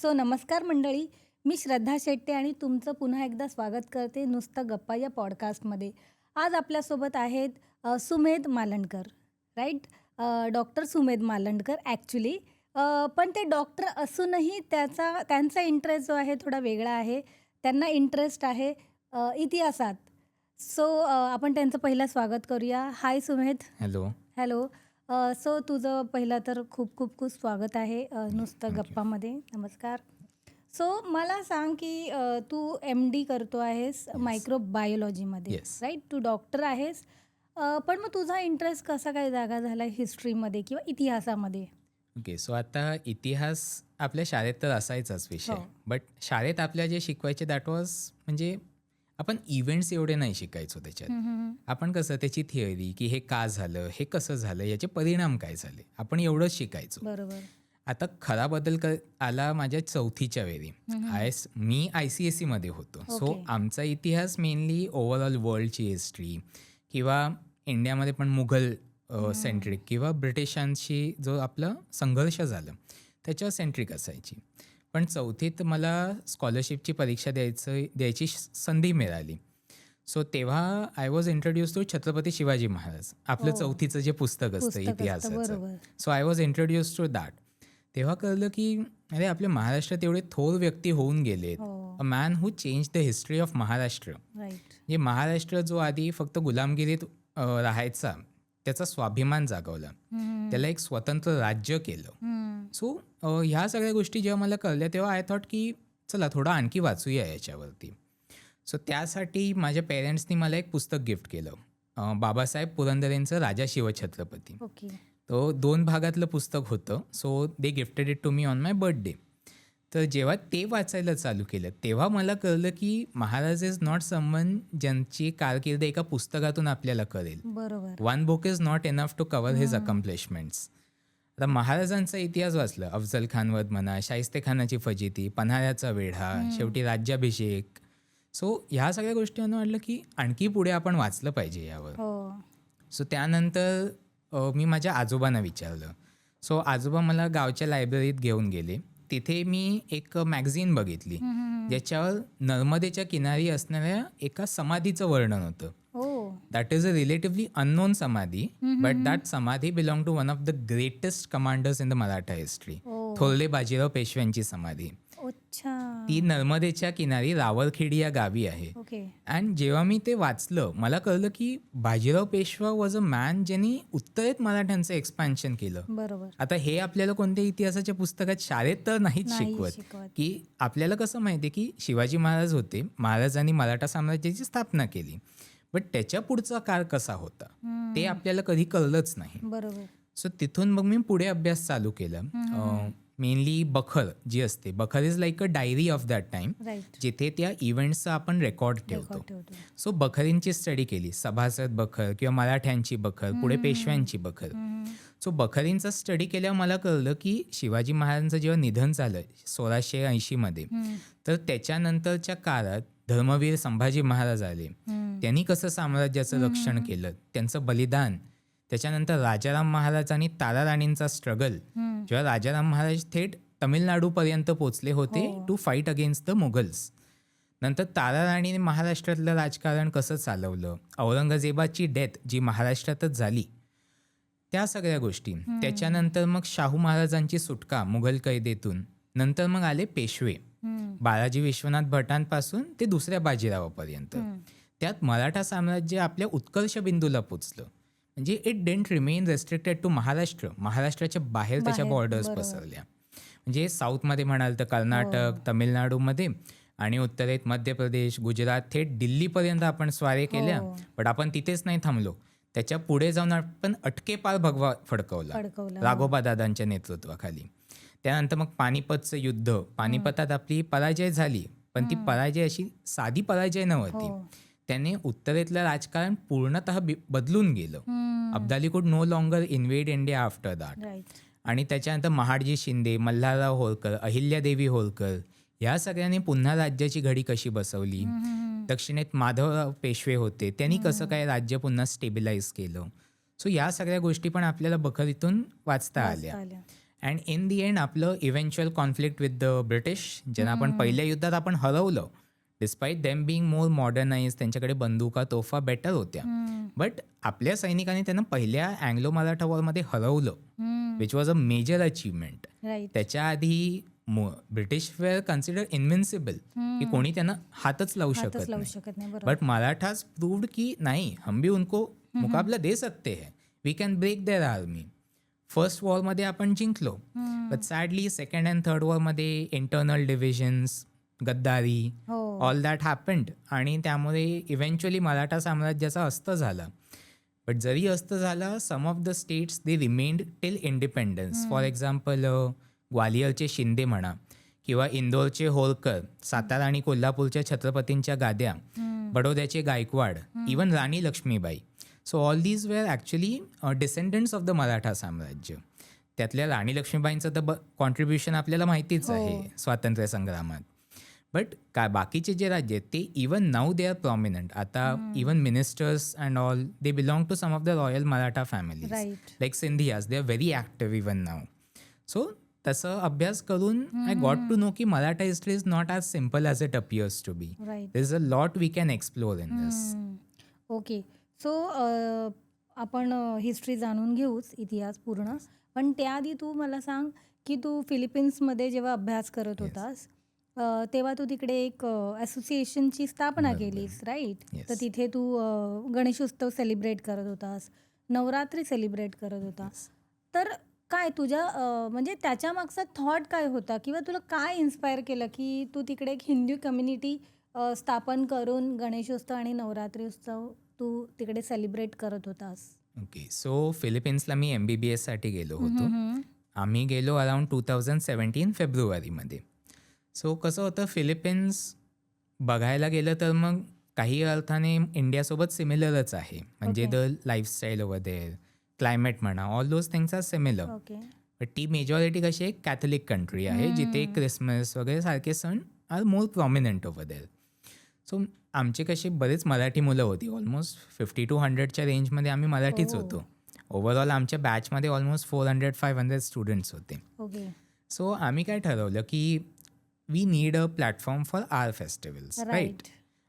नमस्कार मंडळी, मी श्रद्धा शेट्टे आणि तुमचं पुन्हा एकदा स्वागत करते नुसतं गप्पा या पॉडकास्टमध्ये. आज आपल्यासोबत आहेत Sumedh Malandkar, right? Doctor Sumedh Malandkar actually. पण ते डॉक्टर असूनही त्यांचा इंटरेस्ट जो आहे थोडा वेगळा आहे. त्यांना इंटरेस्ट आहे इतिहासात. आपण त्यांचं पहिलं स्वागत करूया. हाय सुमेध. हॅलो. हॅलो. तुझं पहिलं तर खूप खूप खूप स्वागत आहे नुसतं थँक्यू. गप्पामध्ये. नमस्कार. मला सांग की तू MD करतो आहेस मायक्रोबायोलॉजीमध्ये, येस. राईट? तू डॉक्टर आहेस. पण मग तुझा इंटरेस्ट कसा काय जागा झाला हिस्ट्रीमध्ये किंवा इतिहासामध्ये? ओके. सो आता इतिहास आपल्या शाळेत तर असायचाच विषय. हो. बट शाळेत आपल्या जे शिकवायचे दॅट वॉज म्हणजे आपण इव्हेंट्स एवढे नाही शिकायचो त्याच्यात. आपण कसं त्याची थिअरी की हे का झालं, हे कसं झालं, याचे परिणाम काय झाले, आपण एवढंच शिकायचो. बरोबर. आता खरा बदल आला माझ्या चौथीच्या वेळी. मी ICSE मध्ये होतो. So okay. आमचा इतिहास मेनली ओव्हरऑल वर्ल्डची हिस्ट्री किंवा इंडियामध्ये पण मुघल सेंट्रिक किंवा ब्रिटिशांशी जो आपला संघर्ष झाला त्याच्यावर सेंट्रिक असायची. पण चौथीत मला स्कॉलरशिपची परीक्षा द्यायची संधी मिळाली. सो तेव्हा I was introduce to Chhatrapati Shivaji Maharaj. आपलं हो. चौथीचं जे पुस्तक असतं पुस्तक असतं, इतिहासाचं. बरोबर. So I was introduce to that. तेव्हा कळलं की अरे आपल्या महाराष्ट्रात एवढे थोर व्यक्ती होऊन गेलेत. हो. A man who change the history of Maharashtra. Right. म्हणजे महाराष्ट्र जो आधी फक्त गुलामगिरीत राहायचा त्याचा स्वाभिमान जागवला, त्याला एक स्वतंत्र राज्य केलं. सो ह्या सगळ्या गोष्टी जेव्हा मला कळल्या तेव्हा आय थॉट की चला थोडं आणखी वाचूया याच्यावरती. सो त्यासाठी माझ्या पेरेंट्सनी मला एक पुस्तक गिफ्ट केलं, बाबासाहेब पुरंदरेंचं राजा शिवछत्रपती. ओके. तो 2 भागातलं पुस्तक होतं. So they gifted it to me on my birthday. तर जेव्हा ते वाचायला चालू केलं तेव्हा मला कळलं की महाराज इज नॉट समवन ज्यांची कारकीर्द एका पुस्तकातून आपल्याला कळेल. बरोबर. One book is not enough to cover his accomplishments. आता महाराजांचा इतिहास वाचला, अफजल खान वध म्हणा, शाहिस्तेखानाची फजिती, पन्हाळ्याचा वेढा, शेवटी राज्याभिषेक. सो ह्या सगळ्या गोष्टींना वाटलं की आणखी पुढे आपण वाचलं पाहिजे यावर. हो. सो त्यानंतर मी माझ्या आजोबांना विचारलं. सो आजोबा मला गावच्या लायब्ररीत घेऊन गेले. तिथे मी एक मॅगझिन बघितली ज्याच्यावर नर्मदेच्या किनारी असणाऱ्या एका समाधीचं वर्णन होतं. हो. That is a relatively unknown samadhi, but that samadhi belong to one of the greatest commanders in the Maratha history. हो. थोरले बाजीराव पेशव्यांची समाधी. अच्छा. ती नर्मदेच्या किनारी रावरखेडी या गावी आहे. ओके. अँड जेव्हा मी ते वाचलं मला कळलं की Bajirao Peshwa was a man ज्यांनी उत्तरेत मराठ्यांचं एक्सपान्शन केलं. बरोबर. आता हे आपल्याला कोणत्या इतिहासाच्या पुस्तकात शाळेत तर नाहीच नाही शिकवत शिकवत. की आपल्याला कसं माहिती आहे की शिवाजी महाराज होते, महाराजांनी मराठा साम्राज्याची स्थापना केली, बट त्याच्या पुढचा काळ कसा होता ते आपल्याला कधी कळलंच नाही. बरोबर. सो तिथून मग मी पुढे अभ्यास चालू केला. मेनली बखर जी असते, bakhar is like a diary of that time, right. जिथे त्या इव्हेंट्सचा आपण रेकॉर्ड ठेवतो. ठेवतो. सो बखरींची स्टडी केली, सभासद बखर किंवा मराठ्यांची बखर, पुढे पेशव्यांची बखर. सो बखरींचा स्टडी केल्यावर मला कळलं की शिवाजी महाराजांचं जेव्हा निधन झालं 1680 मध्ये, तर त्याच्यानंतरच्या काळात धर्मवीर संभाजी महाराज आले. त्यांनी कसं साम्राज्याचं रक्षण केलं, त्यांचं बलिदान. त्याच्यानंतर राजाराम महाराज आणि तारा राणींचा स्ट्रगल, जेव्हा राजाराम महाराज थेट तमिळनाडूपर्यंत पोचले होते टू फाईट अगेन्स्ट द मुघल्स. नंतर तारा राणीने महाराष्ट्रातलं राजकारण कसं चालवलं, औरंगजेबाची डेथ जी महाराष्ट्रातच झाली, त्या सगळ्या गोष्टी. त्याच्यानंतर मग शाहू महाराजांची सुटका मुघल कैदेतून. नंतर मग आले पेशवे, बाळाजी विश्वनाथ भटांपासून ते दुसऱ्या बाजीरावापर्यंत. त्यात मराठा साम्राज्य आपल्या उत्कर्ष बिंदूला पोचलं. म्हणजे it didn't remain restricted to Maharashtra, महाराष्ट्राच्या बाहेर त्याच्या बॉर्डर्स पसरल्या. म्हणजे साऊथमध्ये म्हणाल तर कर्नाटक, तमिळनाडूमध्ये, आणि उत्तरेत मध्य प्रदेश, गुजरात, थेट दिल्लीपर्यंत आपण स्वारे केल्या. पण आपण तिथेच नाही थांबलो, त्याच्या पुढे जाऊन आपण अटकेपार भगवा फडकवला राघोबा दादांच्या नेतृत्वाखाली. त्यानंतर मग पानिपतचं युद्ध, पानिपतात आपली पराजय झाली, पण ती पराजय अशी साधी पराजय नव्हती. त्याने उत्तरेतलं राजकारण पूर्णतः बदलून गेलं. Abdali could no longer invade India after that. आणि त्याच्यानंतर महाडजी शिंदे, मल्हारराव होळकर, अहिल्यादेवी होळकर या सगळ्यांनी पुन्हा राज्याची घडी कशी बसवली. दक्षिणेत माधवराव पेशवे होते, त्यांनी कसं काय राज्य पुन्हा स्टेबिलाइज केलं. सो या सगळ्या गोष्टी पण आपल्याला बखरीतून वाचता आल्या. अँड इन दी एंड आपलं eventual conflict with the British, ज्यांना आपण पहिल्या युद्धात आपण हरवलं. डिस्पाईट देम बिंग मोर मॉडर्नाइज, त्यांच्याकडे बंदुका तोफा बेटर होत्या, बट आपल्या सैनिकांनी त्यांना पहिल्या अँग्लो मराठा वॉरमध्ये हरवलं, which was a major achievement. Right. त्याच्या आधी ब्रिटिश वेअर कन्सिडर इन्व्हिन्सिबल, की कोणी त्यांना हातच लावू हातच लावू शकत शकत नाही. बरोबर. बट मराठाज प्रूव्ड की नाही, हम भी उनको मुकाबला दे सकते हैं, we can break their army. First वॉरमध्ये आपण जिंकलो, but sadly second and third वॉरमध्ये इंटरनल डिव्हिजन्स, गद्दारी, हो. ऑल दॅट हॅपन्ड, आणि त्यामुळे इव्हेंच्युअली मराठा साम्राज्याचा अस्त झाला. बट जरी अस्त झाला, some of the states they remained till independence. For example ग्वालियरचे शिंदे म्हणा, किंवा इंदोरचे होळकर, सातारा आणि कोल्हापूरच्या छत्रपतींच्या गाद्या, बडोद्याचे Gaikwad, even Rani Lakshmibai. So all these were actually descendants of the Maratha साम्राज्य. त्यातल्या राणी लक्ष्मीबाईंचं तर कॉन्ट्रीब्युशन आपल्याला माहितीच आहे स्वातंत्र्य संग्रामात. बट काय बाकीचे जे राज्य आहेत ते even now they are prominent. आता even ministers and all they belong to some of the royal Maratha families, right. Like Scindias, they are very active even now. So तसं अभ्यास करून आय गॉट टू नो की Maratha history is not as simple as it appears to be. Right. There is a lot we can explore in this. Okay. So आपण history जाणून घेऊच, इतिहास पूर्ण. पण त्याआधी तू मला सांग की तू फिलिपिन्समध्ये जेव्हा अभ्यास करत होतास, तेव्हा तू तिकडे एक असोसिएशनची स्थापना बरोबर. केलीस, राईट? Yes. तर तिथे तू गणेशोत्सव सेलिब्रेट करत होतास, नवरात्री सेलिब्रेट करत होतास. तर काय तुझ्या म्हणजे त्याच्या मागचा थॉट काय होता, किंवा तुला काय इन्स्पायर केलं की तू तिकडे एक हिंदू कम्युनिटी स्थापन करून गणेशोत्सव आणि नवरात्री उत्सव तू तिकडे सेलिब्रेट करत होतास? ओके. सो फिलिपिन्सला मी MBBS साठी गेलो होतो. आम्ही गेलो अराउंड 2017 फेब्रुवारीमध्ये. सो कसं होतं, फिलिपिन्स बघायला गेलं तर मग काही अर्थाने इंडियासोबत सिमिलरच आहे. म्हणजे Okay. The lifestyle over there, climate म्हणा, all those things are similar. Okay. But ती मेजॉरिटी कशी आहे, कॅथलिक कंट्री आहे, जिथे क्रिसमस वगैरे सारखे सण are more prominent over there. So आमचे कसे बरेच मराठी मुलं होती, ऑलमोस्ट 50 to 100च्या रेंजमध्ये आम्ही मराठीच Oh. होतो. ओव्हरऑल आमच्या बॅचमध्ये ऑलमोस्ट 400-500 स्टुडंट्स होते. ओके. सो आम्ही काय ठरवलं की we need a platform for our festivals, right? Right.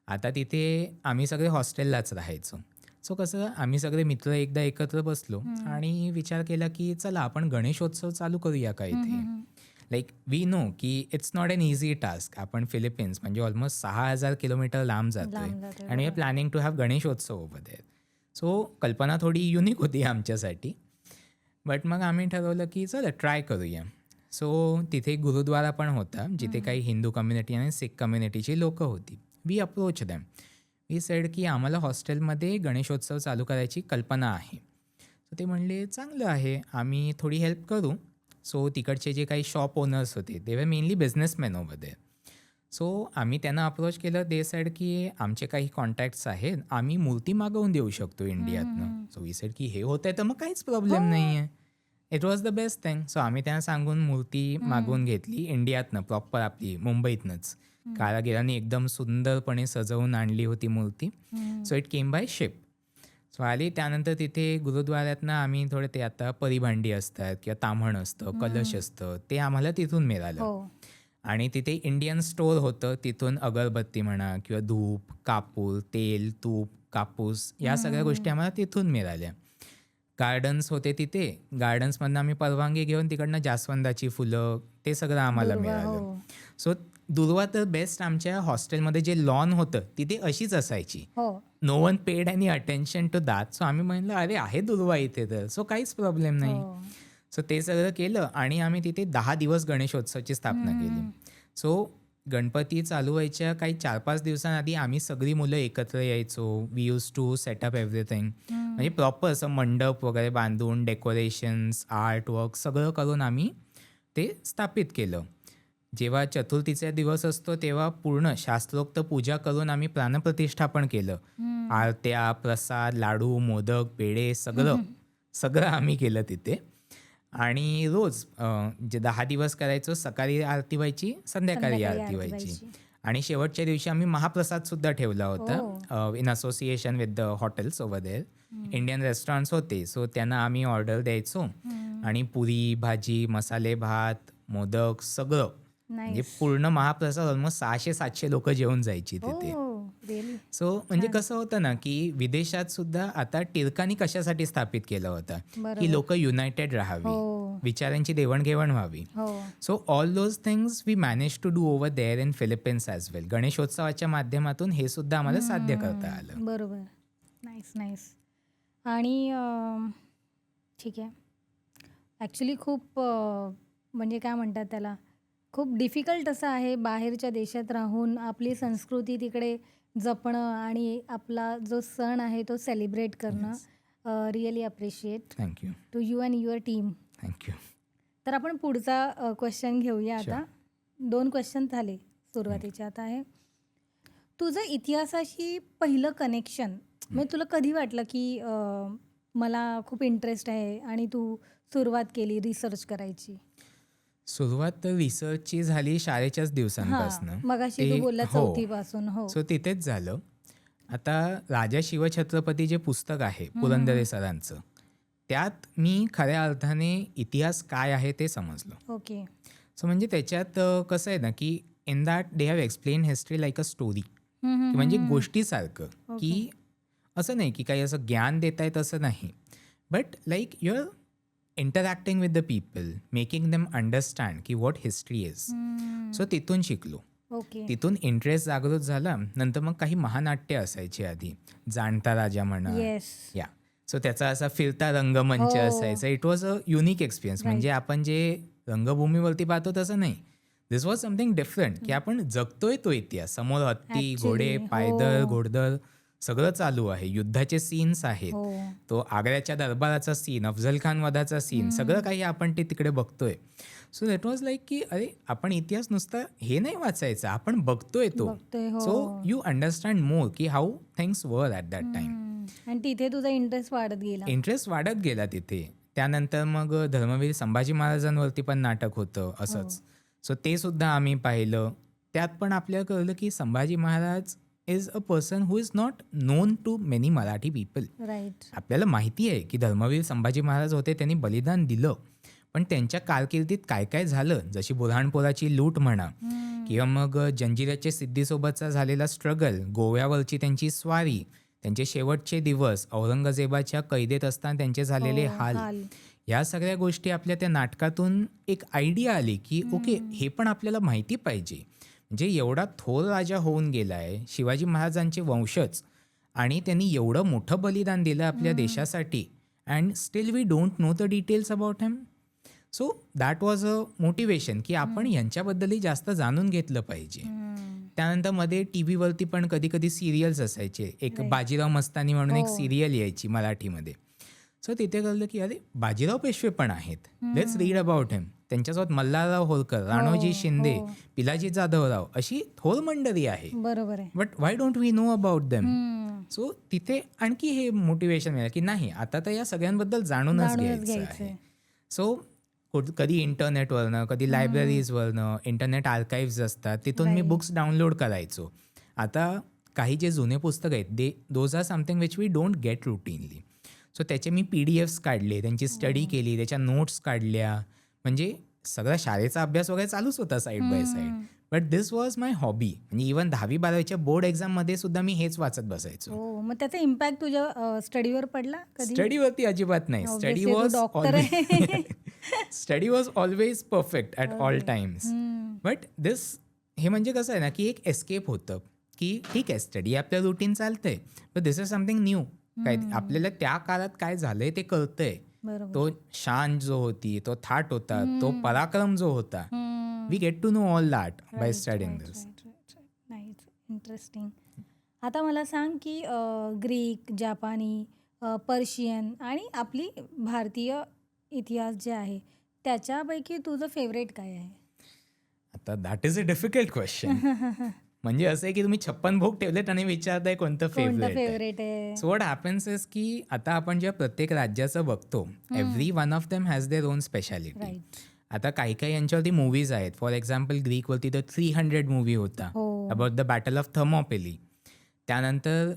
आता तिथे आम्ही सगळे हॉस्टेललाच राहायचो. सो कसं आम्ही सगळे मित्र एकदा एकत्र बसलो आणि विचार केला की चला आपण गणेशोत्सव चालू करूया का इथे. लाईक वी नो की it's not an easy task. आपण फिलिपिन्स म्हणजे ऑलमोस्ट 6,000 किलोमीटर लांब जातोय लांब जातोय, आणि we are planning to have Ganeshotsav over there. So कल्पना थोडी युनिक होती आमच्यासाठी. बट मग आम्ही ठरवलं की चला ट्राय करूया. सो तिथे गुरुद्वारा पण होता, जिथे काही हिंदू कम्युनिटी आणि सिख कम्युनिटीची लोकं होती. We approach them. We said की आम्हाला हॉस्टेलमध्ये गणेशोत्सव चालू करायची कल्पना आहे. सो ते म्हणले चांगलं आहे, आम्ही थोडी हेल्प करू. सो तिकडचे जे काही शॉप ओनर्स होते ते were mainly businessman over there. So आम्ही त्यांना अप्रोच केलं. दे सेड की आमचे काही कॉन्टॅक्ट्स आहेत, आम्ही मूर्ती मागवून देऊ शकतो इंडियातनं. सो वी सेड की हे होत आहे तर मग काहीच प्रॉब्लेम नाही आहे. It was the best thing. So आम्ही त्यांना सांगून मूर्ती मागवून घेतली इंडियातनं, प्रॉपर आपली मुंबईतनंच. कारागिरांनी एकदम सुंदरपणे सजवून आणली होती मूर्ती. So it came by ship. So आली. त्यानंतर तिथे गुरुद्वाऱ्यातनं आम्ही थोडे ते आता परिभांडी असतात किंवा ताम्हण असतं, कलश असतं, ते आम्हाला तिथून मिळालं. हो. आणि तिथे इंडियन स्टोअर होतं, तिथून अगरबत्ती म्हणा किंवा धूप, कापूर, तेल, तूप, कापूस, या सगळ्या गोष्टी आम्हाला तिथून मिळाल्या. गार्डन्स होते तिथे, गार्डन्समधनं आम्ही परवानगी घेऊन तिकडनं जास्वंदाची फुलं, ते सगळं आम्हाला दुर्वा, मिळालं. हो. सो दुर्वा तर बेस्ट. आमच्या हॉस्टेलमध्ये जे लॉन होतं तिथे अशीच असायची. हो. No one paid any attention to that. So आम्ही म्हणलं अरे आहे दुर्वा इथे तर, सो काहीच प्रॉब्लेम नाही. हो. सो ते सगळं केलं आणि आम्ही तिथे 10 दिवस गणेशोत्सवाची स्थापना केली. सो गणपती चालू व्हायच्या काही 4-5 दिवसांआधी आम्ही सगळी मुलं एकत्र यायचो. We use to set up everything. म्हणजे प्रॉपर असं मंडप वगैरे बांधून डेकोरेशन्स, आर्ट वर्क सगळं करून आम्ही ते स्थापित केलं. जेव्हा चतुर्थीचा दिवस असतो तेव्हा पूर्ण शास्त्रोक्त पूजा करून आम्ही प्राणप्रतिष्ठापन केलं. आरत्या, प्रसाद, लाडू, मोदक, पेढे सगळं आम्ही केलं तिथे. आणि रोज जे 10 दिवस करायचो, सकाळी आरती व्हायची, संध्याकाळी आरती व्हायची. आणि शेवटच्या दिवशी आम्ही महाप्रसाद सुद्धा ठेवला होता in association with the hotels over there. Indian restaurants होते, सो त्यांना आम्ही ऑर्डर द्यायचो आणि पुरी भाजी, मसाले भात, मोदक सगळं म्हणजे नाईस. पूर्ण महाप्रसाद ऑलमोस्ट 600-700 लोक जेवून जायची तिथे. हो, रिअली? सो म्हणजे कसं होतं ना, की विदेशात सुद्धा आता टिळकांनी कशासाठी स्थापित केलं होतं, की बरोबर. लोक युनायटेड राहावी, हो, विचारांची देवाणघेवाण व्हावी. हो. So all those things we manage to do over there in Philippines as well. गणेशोत्सवाच्या माध्यमातून हे सुद्धा आम्हाला साध्य करता आलं. बरोबर. Nice, nice. आणि ठीक आहे. ॲक्च्युली खूप म्हणजे काय म्हणतात त्याला, खूप डिफिकल्ट असं आहे बाहेरच्या देशात राहून आपली संस्कृती तिकडे जपणं आणि आपला जो सण आहे तो सेलिब्रेट करणं. Really appreciate thank you. To you and your team. Thank you. तर आपण पुढचा क्वेश्चन घेऊया आता. 2 क्वेश्चन झाले सुरुवातीचे. आता आहे तुझं इतिहासाशी पहिलं कनेक्शन. म्हणजे तुला कधी वाटलं की मला खूप इंटरेस्ट आहे आणि तू सुरुवात केली रिसर्च करायची? सुरुवात तर रिसर्चची झाली शाळेच्याच दिवसांपासून. मगाशी तू बोलला 4थी पासून. हो. सो तिथेच झालं. आता राजा शिवछत्रपती जे पुस्तक आहे पुरंदरे सरांचं, त्यात मी खऱ्या अर्थाने इतिहास काय आहे ते समजलं. ओके. सो म्हणजे त्याच्यात कसं आहे ना, की in that they have explain history like a story. म्हणजे गोष्टीसारखं, की असं नाही की काही असं ज्ञान देता येत असं नाही, but like your interacting with the people, making them understand की व्हॉट हिस्ट्री इज. सो तिथून शिकलो. ओके. तिथून इंटरेस्ट जागृत झाला. नंतर मग काही महानाट्य असायची आधी, जाणता राजा म्हणा, येस. या सो त्याचा असा फिरता रंगमंच असायचा. It was a unique experience. म्हणजे आपण जे रंगभूमीवरती पाहतो तसं नाही, दिस वॉज समथिंग डिफरंट, की आपण जगतोय तो इतिहास. समोर हत्ती, घोडे, पायदळ, घोडदळ सगळं चालू आहे. युद्धाचे सीन्स आहेत. तो आग्र्याच्या दरबाराचा सीन, अफझल खान वधाचा सीन, सगळं काही आपण ते तिकडे बघतोय. सो दॅट वॉज लाईक की अरे आपण इतिहास नुसता हे नाही वाचायचा, आपण बघतोय तो. सो यू अंडरस्टँड मोर की how things were at that time. आणि तिथे तुझा इंटरेस्ट वाढत गेला. इंटरेस्ट वाढत गेला तिथे. त्यानंतर मग धर्मवीर संभाजी महाराजांवरती पण नाटक होतं असंच. सो ते सुद्धा आम्ही पाहिलं. त्यात पण आपल्याला कळलं की Sambhaji Maharaj is a person who is not known to many Marathi people. Right. आपल्याला माहिती आहे की धर्मवीर संभाजी महाराज होते, त्यांनी बलिदान दिलं, पण त्यांच्या कारकिर्दीत काय काय झालं, जशी बुऱ्हाणपोराची लूट म्हणा, किंवा मग जंजिऱ्याच्या सिद्धीसोबतचा झालेला स्ट्रगल, गोव्यावरची त्यांची स्वारी, त्यांचे शेवटचे दिवस, औरंगजेबाच्या कैदेत असताना त्यांचे झालेले हाल, या सगळ्या गोष्टी आपल्या त्या नाटकातून एक आयडिया आली की ओके, हे पण आपल्याला माहिती पाहिजे. म्हणजे एवढा थोर राजा होऊन गेलाय, शिवाजी महाराजांचे वंशज, आणि त्यांनी एवढं मोठं बलिदान दिलं आपल्या देशासाठी, and still we don't know the details about him. So that was a motivation की आपण यांच्याबद्दलही जास्त जाणून घेतलं पाहिजे. त्यानंतर मध्ये टी व्हीवरती पण कधी कधी सिरियल्स असायचे. एक बाजीराव मस्तानी म्हणून एक सिरियल यायची मराठीमध्ये. सो तिथे कळलं की अरे बाजीराव पेशवे पण आहेत, लेट्स रीड अबाउट हिम. त्यांच्यासोबत मल्हारराव होळकर, राणोजी शिंदे, पिलाजी जाधवराव अशी थोर मंडळी आहे. बरोबर आहे. But why don't we know about them. So तिथे आणखी हे मोटिवेशन मिळालं की नाही, आता तर या सगळ्यांबद्दल जाणूनच घ्यायचं आहे. सो कधी इंटरनेटवरनं, कधी लायब्ररीजवरनं, इंटरनेट आर्काइव्स असतात, तिथून मी बुक्स डाउनलोड करायचो. आता काही जे जुने पुस्तक आहेत, those are something which we don't get routinely. So त्याचे मी PDFs काढले, त्यांची स्टडी केली, त्याच्या नोट्स काढल्या. म्हणजे सगळा शाळेचा अभ्यास वगैरे चालूच होता side by side, but this was my hobby. म्हणजे इव्हन 10वी-12वीच्या बोर्ड एक्झाममध्ये सुद्धा मी हेच वाचत बसायचो. मग त्याचा इम्पॅक्ट तुझ्या स्टडीवर पडला कधी? स्टडीवरती अजिबात नाही. Study was always perfect at all times. But हे म्हणजे कसं आहे ना की एक एस्केप होतं की ठीक आहे, स्टडी आपल्या रुटीन चालतंय, but this is something new. काय आपल्याला त्या काळात काय झालंय ते कळतंय. तो शान जो होती, तो थाट होता, तो पराक्रम जो होता, we get to know all that by studying this. Nice, interesting. आता मला सांग की ग्रीक, जापानी, पर्शियन आणि आपली भारतीय इतिहास जे आहे त्याच्यापैकी तुझं फेवरेट काय आहे? आता that is a difficult question. म्हणजे असं आहे की तुम्ही 56 भोग ठेवलेत आणि विचारताय कोणतं फेवरेट आहे. सो व्हॉट हॅपन्स इज की आता आपण जेव्हा प्रत्येक राज्याचं बघतो, every one of them has their own speciality. आता काही काही यांच्यावरती मूवीज आहेत. फॉर एक्झाम्पल ग्रीकवरती द 300 मूवी होता अबाउट द बॅटल ऑफ थर्मोपिली. त्यानंतर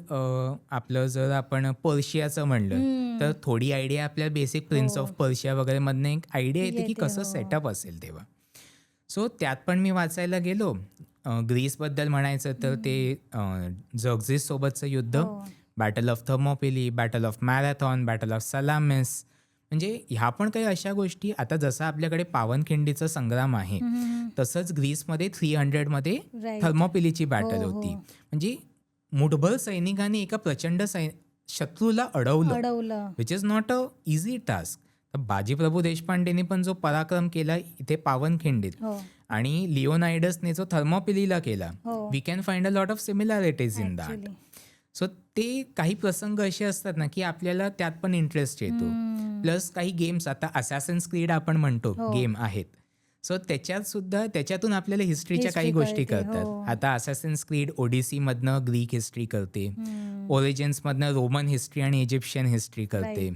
आपलं जर आपण पर्शियाचं म्हणलं तर थोडी आयडिया आपल्या बेसिक प्रिन्स ऑफ पर्शिया वगैरे मधनं एक आयडिया येते की येते, कसं हो. सेटअप असेल तेव्हा. सो त्यात पण मी वाचायला गेलो. ग्रीसबद्दल म्हणायचं तर ते झर्क्झिस सोबतचं युद्ध, हो. Battle of Thermopylae, battle of Marathon, battle of Salamis, म्हणजे ह्या पण काही अशा गोष्टी. आता जसं आपल्याकडे पावनखिंडीचा संग्राम आहे तसंच ग्रीसमध्ये 300 मध्ये Right. थर्मोपिलीची बॅटल हो, होती. हो. म्हणजे मुठभर सैनिकांनी एका प्रचंड शत्रूला अडवलं. Which is not a easy task. तर बाजीप्रभू देशपांडेने पण जो पराक्रम केला इथे पावनखिंडीत हो. आणि लिओनायडसने जो थर्मोपिलीला केला, हो. We can find a lot of similarities in that. Actually. So ते काही प्रसंग असे असतात ना की आपल्याला त्यात पण इंटरेस्ट येतो. प्लस काही गेम्स, आता असासिन्स क्रीड आपण म्हणतो हो. गेम आहेत, सो त्याच्यातून आपल्याला हिस्ट्रीच्या काही History गोष्टी कळते, कळतात. हो. आता असासिन्स क्रीड ओडिसीमधनं ग्रीक हिस्ट्री करते, ओरिजिन्समधनं रोमन हिस्ट्री आणि इजिप्शियन हिस्ट्री करते.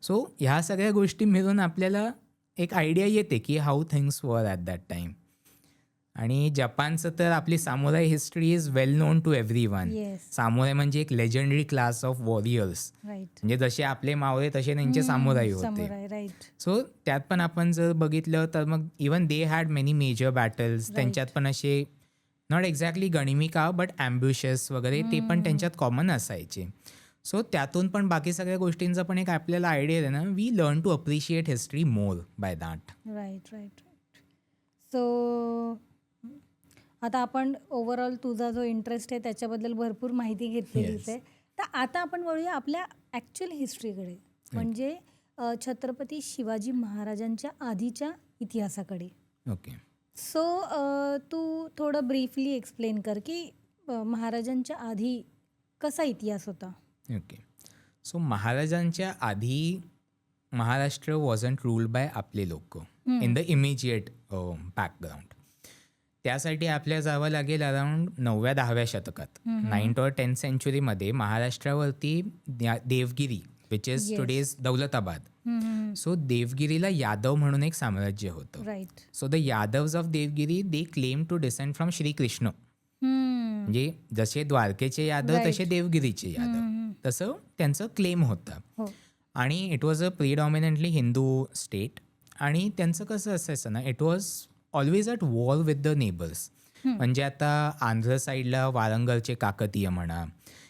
सो ह्या सगळ्या गोष्टी मिळून आपल्याला एक आयडिया येते की how things were at that time. आणि जपानचं तर आपली samurai history is well known to every one. Yes. Samurai म्हणजे एक legendary class of warriors. Right. म्हणजे जसे आपले मावळे तसे त्यांचे सामुराई होते. Samurai, right. सो त्यात पण आपण जर बघितलं तर मग even they had many major battles. त्यांच्यात पण असे नॉट एक्झॅक्टली गणिमिका बट ॲम्ब्युशस वगैरे ते पण त्यांच्यात कॉमन असायचे. सो त्यातून पण बाकी सगळ्या गोष्टींचा पण एक आपल्याला आयडिया आहे ना, we learn to appreciate history more by that. Right. So आता आपण ओव्हरऑल तुझा जो इंटरेस्ट आहे त्याच्याबद्दल भरपूर माहिती घेतलेलीच Yes. आहे. तर आता आपण वळूया आपल्या ॲक्च्युअल हिस्ट्रीकडे, म्हणजे छत्रपती शिवाजी महाराजांच्या आधीच्या इतिहासाकडे. ओके. सो तू थोडं ब्रीफली एक्सप्लेन कर की महाराजांच्या आधी कसा इतिहास होता. ओके. सो महाराजांच्या आधी महाराष्ट्र वॉजंट रूल्ड बाय आपले लोक इन द इमिजिएट बॅकग्राऊंड. त्यासाठी आपल्या जावं लागेल अराउंड 9व्या-10व्या शतकात, 9th or 10th सेंचुरीमध्ये महाराष्ट्रावरती Devagiri which is Yes. Today's Daulatabad. So देवगिरीला यादव म्हणून एक साम्राज्य होतं. Right. So the Yadavs of Devagiri they claim to descend from Shrikrishna. म्हणजे जसे द्वारकेचे यादव Right. तसे देवगिरीचे यादव, तसं त्यांचं क्लेम होतं. हो. आणि it was a predominantly Hindu state. आणि त्यांचं कसं असायचं ना, it was always at war with the neighbours. म्हणजे आता आंध्र साईडला वारंगलचे काकतीय म्हणा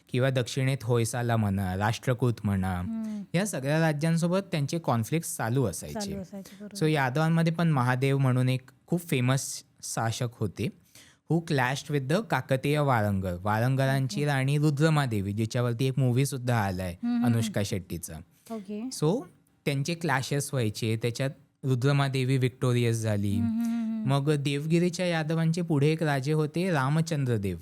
किंवा दक्षिणेत होयसाला म्हणा, राष्ट्रकूत म्हणा, या सगळ्या राज्यांसोबत त्यांचे कॉन्फ्लिक्ट चालू असायचे. बरोबर. सो यादवांमध्ये पण महादेव म्हणून एक खूप फेमस शासक होते हू क्लॅश्ड विथ द काकतीय वारंगल. वारंगलांची राणी रुद्रमादेवी, जिच्यावरती एक मूवी सुद्धा आलाय अनुष्का शेट्टीचा. ओके. सो त्यांचे क्लॅशेस व्हायचे, त्याच्यात रुद्रमादेवी विक्टोरियस झाली. मग देवगिरीच्या यादवांचे पुढे एक राजे होते Ramchandradev.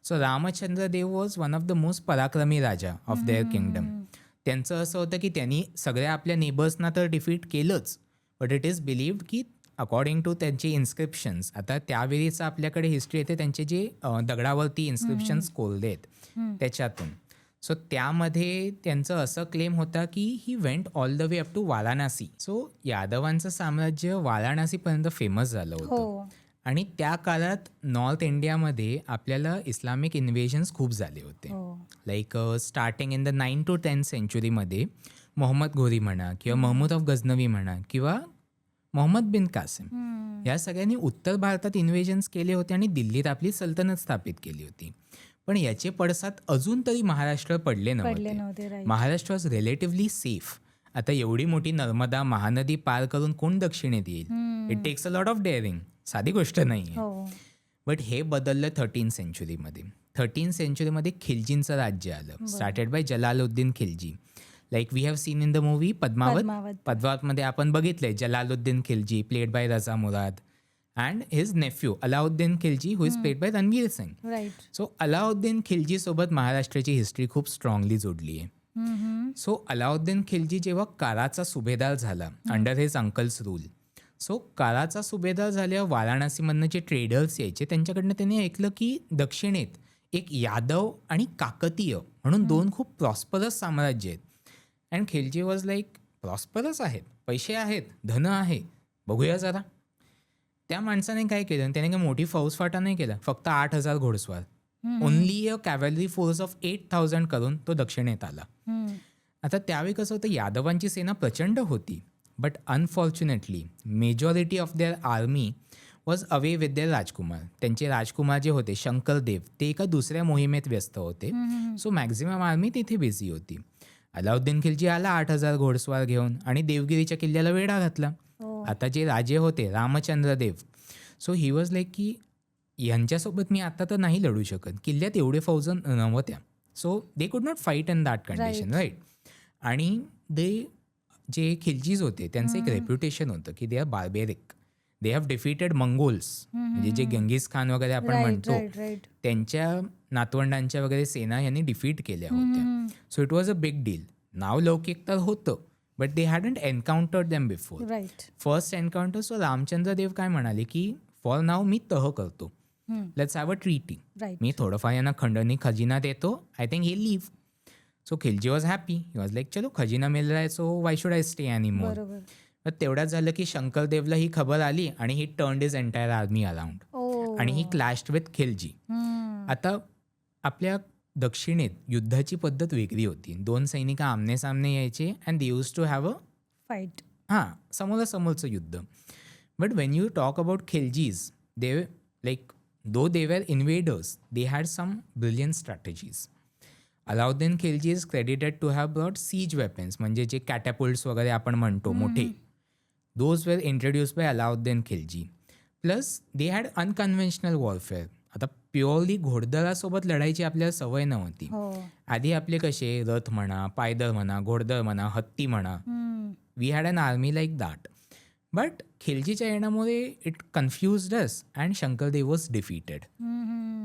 So Ramchandradev was one of the most पराक्रमी राजा ऑफ देअर किंगडम. त्यांचं असं होतं की त्यांनी सगळ्या आपल्या नेबर्सना तर डिफीट केलंच, बट इट इज बिलीव्ड की अकॉर्डिंग टू त्यांचे इन्स्क्रिप्शन्स, आता त्यावेळीचं आपल्याकडे हिस्ट्री येते त्यांचे जे दगडावरती इन्स्क्रिप्शन्स कोरले आहेत त्याच्यातून. सो त्यामध्ये त्यांचं असं क्लेम होता की he went all the way up to Varanasi. So यादवांचं साम्राज्य वाराणसीपर्यंत फेमस झालं होतं. हो. आणि त्या काळात नॉर्थ इंडियामध्ये आपल्याला इस्लामिक इन्व्हेजन्स खूप झाले होते. हो. Like starting in the 9th to 10th सेंचुरीमध्ये मोहम्मद घोरी म्हणा किंवा महमूद ऑफ गझनवी म्हणा किंवा मोहम्मद बिन कासिम, या सगळ्यांनी उत्तर भारतात इन्व्हेजन्स केले होते आणि दिल्लीत आपली सल्तनत स्थापित केली होती. पण याचे पडसाद अजून तरी महाराष्ट्र पडले नव्हते. Right. Maharashtra was relatively safe. आता एवढी मोठी नर्मदा महानदी पार करून कोण दक्षिणेत येईल? It takes a lot of daring. साधी गोष्ट नाही आहे. हो. बट हे बदललं 13th सेंचुरीमध्ये. 13th सेंचुरीमध्ये खिलजींचं राज्य आलं, started by Jalaluddin Khilji. Like we have seen in the movie Padmaavat. पद्मावतमध्ये आपण बघितलंय Jalaluddin Khilji played by Raza Murad and his nephew Alauddin Khilji who is played by Ranveer Singh. Right. So Alauddin Khilji सोबत महाराष्ट्राची हिस्ट्री खूप स्ट्रॉंगली जोडली आहे. सो अलाउद्दीन खिलजी जेव्हा काराचा सुभेदार झाला under his uncle's rule, so काराचा सुभेदार झाल्यावर वाराणसीमधनं जे ट्रेडर्स यायचे त्यांच्याकडनं त्यांनी ऐकलं की दक्षिणेत एक यादव आणि काकतीय म्हणून दोन खूप प्रॉस्परस साम्राज्य आहेत. And Khilji was like prosperous आहेत, पैसे आहेत, धन आहे, बघूया जरा. त्या माणसाने काय केलं, त्याने काही मोठी फौजफाटा नाही केला, फक्त 8,000 घोडस्वार only a cavalry force of 8,000 करून तो दक्षिणेत आला. आता त्यावेळी कसं होतं, यादवांची सेना प्रचंड होती, but unfortunately majority of their army was away with their rajkumar. त्यांचे राजकुमार जे होते शंकरदेव, ते एका दुसऱ्या मोहिमेत व्यस्त होते. सो मॅक्झिमम आर्मी तिथे बिझी होती. अलाउद्दीन खिलजी आला 8,000 घोडस्वार घेऊन आणि देवगिरीच्या किल्ल्याला वेढा घातला. आता जे राजे होते रामचंद्र देव, सो ही वॉज लाईक की यांच्यासोबत मी आता तर नाही लढू शकत, किल्ल्यात एवढे फौज नव्हत्या. So they could not fight in that condition, right. आणि जे खिलजीज होते त्यांचं एक रेप्युटेशन होतं की they are barbaric, they have defeated Mongols, म्हणजे जे गंगीस खान वगैरे आपण म्हणतो त्यांच्या नातवंडांच्या वगैरे सेना यांनी डिफीट केल्या होत्या. So it was a big deal. नाव लौकिक तर होतं, but they hadn't encountered them before. First encounter. So Ramchandra Dev काय म्हणाले की फॉर नाव मी तह करतो, लेट्स हॅव अ ट्रीटी. मी थोडंफार यांना खंडणी खजिना देतो, I think he leave. So Khilji was happy. He was like चलो खजिना मिल रहा है, so why should I stay any more. पण तेवढ्यात झालं की शंकरदेवला ही खबर आली आणि ही turned his entire army around आणि ही क्लॅश्ड विथ खिलजी. आता आपल्या दक्षिणेत युद्धाची पद्धत वेगळी होती. 2 सैनिक आमने सामने यायचे and they use to have a fight. समोरासमोरचं युद्ध. But when you talk about Khiljis, they like though they were invaders, they had some brilliant strategies. Alauddin Khilji is credited to have brought siege weapons, म्हणजे जे कॅटॅपुल्ट्स वगैरे आपण म्हणतो मोठे, those were introduced by Alauddin Khilji. Plus they had unconventional warfare. आता purely घोडदळासोबत लढायची आपल्याला सवय नव्हती. आधी आपले कसे रथ म्हणा, पायदळ म्हणा, घोडदळ म्हणा, हत्ती म्हणा, we had an army like that. But खिलजीच्या येण्यामुळे it confused us and Shankardev was defeated.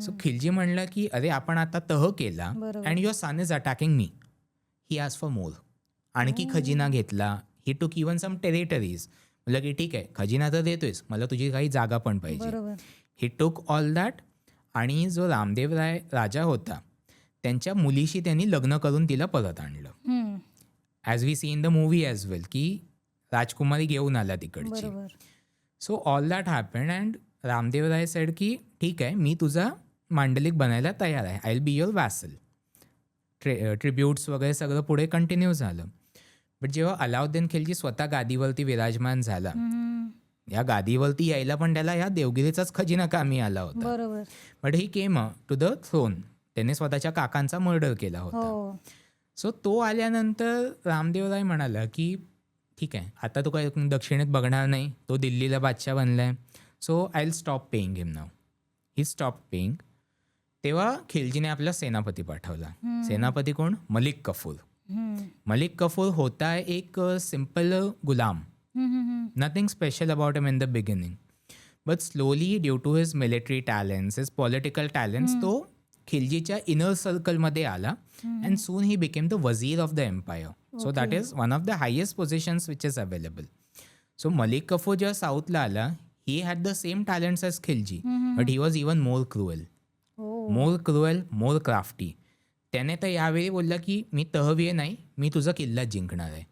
So Khilji म्हणलं की अरे आपण आता तह केला and your son is attacking me. He आज फॉर मोर. आणखी खजिना घेतला. ही टूक इवन सम टेरिटरीज. म्हटलं की ठीक आहे खजिना तर देतोयस, मला तुझी काही जागा पण पाहिजे. ही टूक ऑल दॅट. आणि जो रामदेव राय राजा होता त्यांच्या मुलीशी त्यांनी लग्न करून तिला परत आणलं. As we see in the movie as well की राजकुमारी घेऊन आला तिकडची. So all that happen and Ramdev Rai said की ठीक आहे मी तुझा मांडलिक बनायला तयार आहे, I will be your vassal. Tributes वगैरे सगळं पुढे कंटिन्यू झालं. बट जेव्हा अलाउद्दीन खिलजी स्वतः गादीवरती विराजमान झाला, या गादीवरती यायला पण त्याला या देवगिरीचाच खजिना कामी आला होता. But he came to the throne. त्याने स्वतःच्या काकांचा मर्डर केला होता. सो तो आल्यानंतर रामदेव राय म्हणाला की ठीक आहे आता तो काही दक्षिणेत बघणार नाही, तो दिल्लीला बादशाह बनलाय, so I will stop paying him now. He stop paying. तेव्हा खिलजीने आपला सेनापती पाठवला. सेनापती कोण? मलिक कफूर. मलिक कफूर होता एक सिंपल गुलाम. Nothing special about him in the beginning, but slowly due to his military talents, his political talents, तो खिलजीच्या इनर सर्कलमध्ये आला and soon he became the वजीर of the empire. So that is one of the highest positions which is available. So Malik Kafur जेव्हा साऊथला आला, he had the same talents as Khilji, but he was even more cruel, more crafty. त्याने तर यावेळी बोलला की मी तहवीय नाही, मी तुझा किल्ला जिंकणार आहे.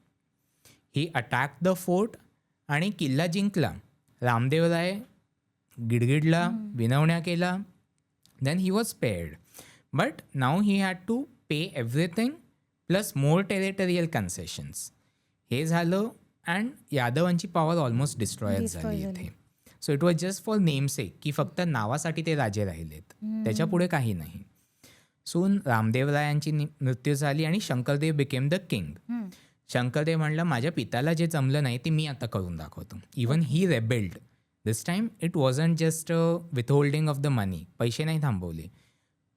ही अटॅक द फोर्ट आणि किल्ला जिंकला. रामदेव राय गिडगिडला, विनवण्या केला. Then he was spared. But now he had to pay everything plus more territorial concessions. हे झालं अँड यादवांची पॉवर ऑलमोस्ट डिस्ट्रॉय झाली इथे. So it was just for namesake की फक्त नावासाठी ते राजे राहिलेत, त्याच्या पुढे काही नाही. सून रामदेव रायांची मृत्यू झाली आणि Shankardev became the king. Shankardev म्हणलं माझ्या पित्याला जे जमलं नाही ते मी आता करून दाखवतो. Even he rebelled. This time it wasn't just withholding of the money. पैसे नाही थांबवले,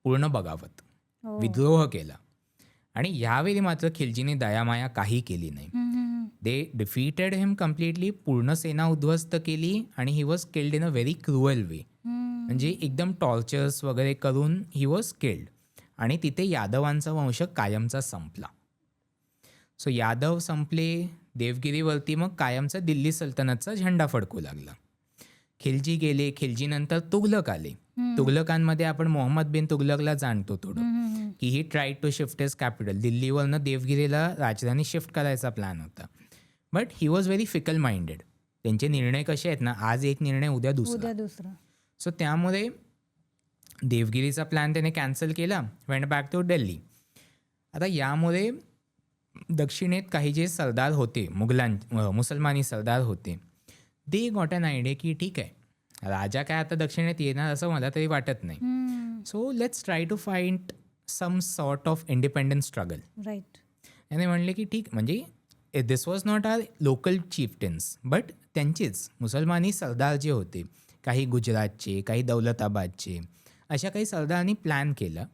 पूर्ण बगावत, विद्रोह केला. आणि यावेळी मात्र खिलजीने दयामाया काही केली नाही. They defeated him completely. पूर्ण सेना उद्ध्वस्त केली आणि he was killed in a very cruel way. म्हणजे एकदम टॉर्चर्स वगैरे करून ही वॉज किल्ड. आणि तिथे यादवांचा वंश कायमचा संपला. सो यादव संपले. देवगिरीवरती मग कायमचा दिल्ली सल्तनतचा झेंडा फडकू लागला. खिलजी गेले. खिलजीनंतर तुघलक आले. तुघलकांमध्ये आपण मोहम्मद बिन तुघलकला जाणतो थोडं, की he try to shift his capital. दिल्लीवरनं देवगिरीला राजधानी शिफ्ट करायचा प्लॅन होता. But he was very fickle minded. त्यांचे निर्णय कसे आहेत ना, आज एक निर्णय उद्या दुसरा. सो त्यामुळे देवगिरीचा प्लॅन त्याने कॅन्सल केला, वेंट बॅक टू दिल्ली. आता यामुळे दक्षिणेत काही जे सरदार होते, मुसलमानी सरदार होते, दे गॉट अन आयडिया की ठीक आहे, राजा काय आता दक्षिणेत येणार असं मला तरी वाटत नाही. So let's try to find some sort of independence struggle. Right. आणि म्हणले की ठीक, म्हणजे this was not our local chieftains but त्यांचेच मुसलमानी सरदार जे होते, काही गुजरातचे, काही दौलताबादचे, अशा काही सरदारांनी प्लॅन केला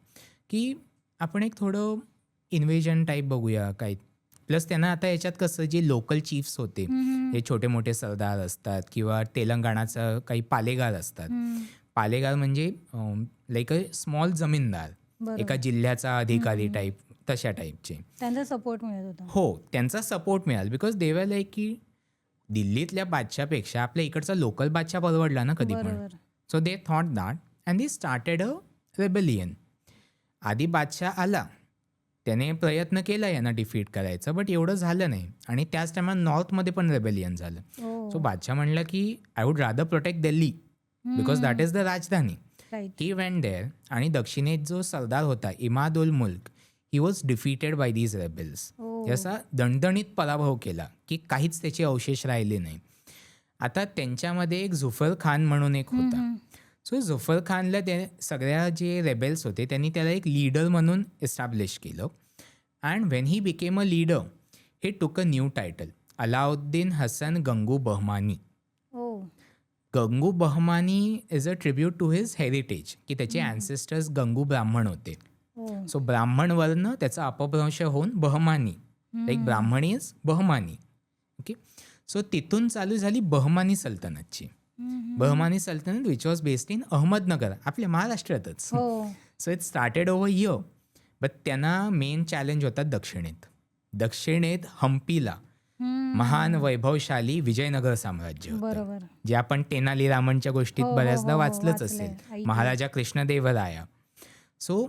की आपण एक थोडं इन्व्हेजन टाईप बघूया काय. प्लस त्यांना आता याच्यात कसं जे लोकल चीफ्स होते, हे छोटे मोठे सरदार असतात किंवा तेलंगणाचं काही पालेगार असतात. पालेगार म्हणजे लाईक अ स्मॉल जमीनदार, एका जिल्ह्याचा अधिकारी टाईप, तशा टाईपचे. त्यांचा सपोर्ट मिळत होता. हो, त्यांचा सपोर्ट मिळाला बिकॉज दे वर लाईक की दिल्लीतल्या बादशापेक्षा आपल्या इकडचा लोकल बादशाह परवडला ना कधी पण. बरोबर. So they thought that and they started a rebellion. आधी बादशाह आला, त्याने प्रयत्न केला यांना डिफीट करायचं, बट एवढं झालं नाही. आणि त्याच टायमात नॉर्थमध्ये पण रेबेलियन झालं. सो बादशाह म्हणलं की I would rather protect Delhi because that is the rajdhani. Right. He went there. आणि दक्षिणेत जो सरदार होता Imad ul Mulk, he was defeated by these rebels. असा दणदणीत पराभव केला की काहीच त्याचे अवशेष राहिले नाही. आता त्यांच्यामध्ये एक जुफर खान म्हणून एक होता. सो जुफर खानला त्या सगळ्या जे रेबेल्स होते त्यांनी त्याला एक लीडर म्हणून एस्टॅब्लिश केलं. And when he became a leader, he took a new title, Alauddin Hasan Gangu Bahmani. Gangu Bahmani is a tribute to his heritage, की त्याचे ॲन्सेस्टर्स गंगू ब्राह्मण होते. सो ब्राह्मणवरनं त्याचा अपभ्रंश होऊन Bahmani, like Brahmani is Bahmani. Okay. So तिथून चालू झाली बहमानी सल्तनतची. बहमानी सल्तनत which was based in Ahmednagar, आपल्या महाराष्ट्रातच. So it started over here. But त्यांना मेन चॅलेंज होता दक्षिणेत हम्पीला महान वैभवशाली विजयनगर साम्राज्य होतं, जे आपण तेनाली रामनच्या गोष्टीत बऱ्याचदा वाचलंच असेल, महाराजा कृष्णदेवराया. सो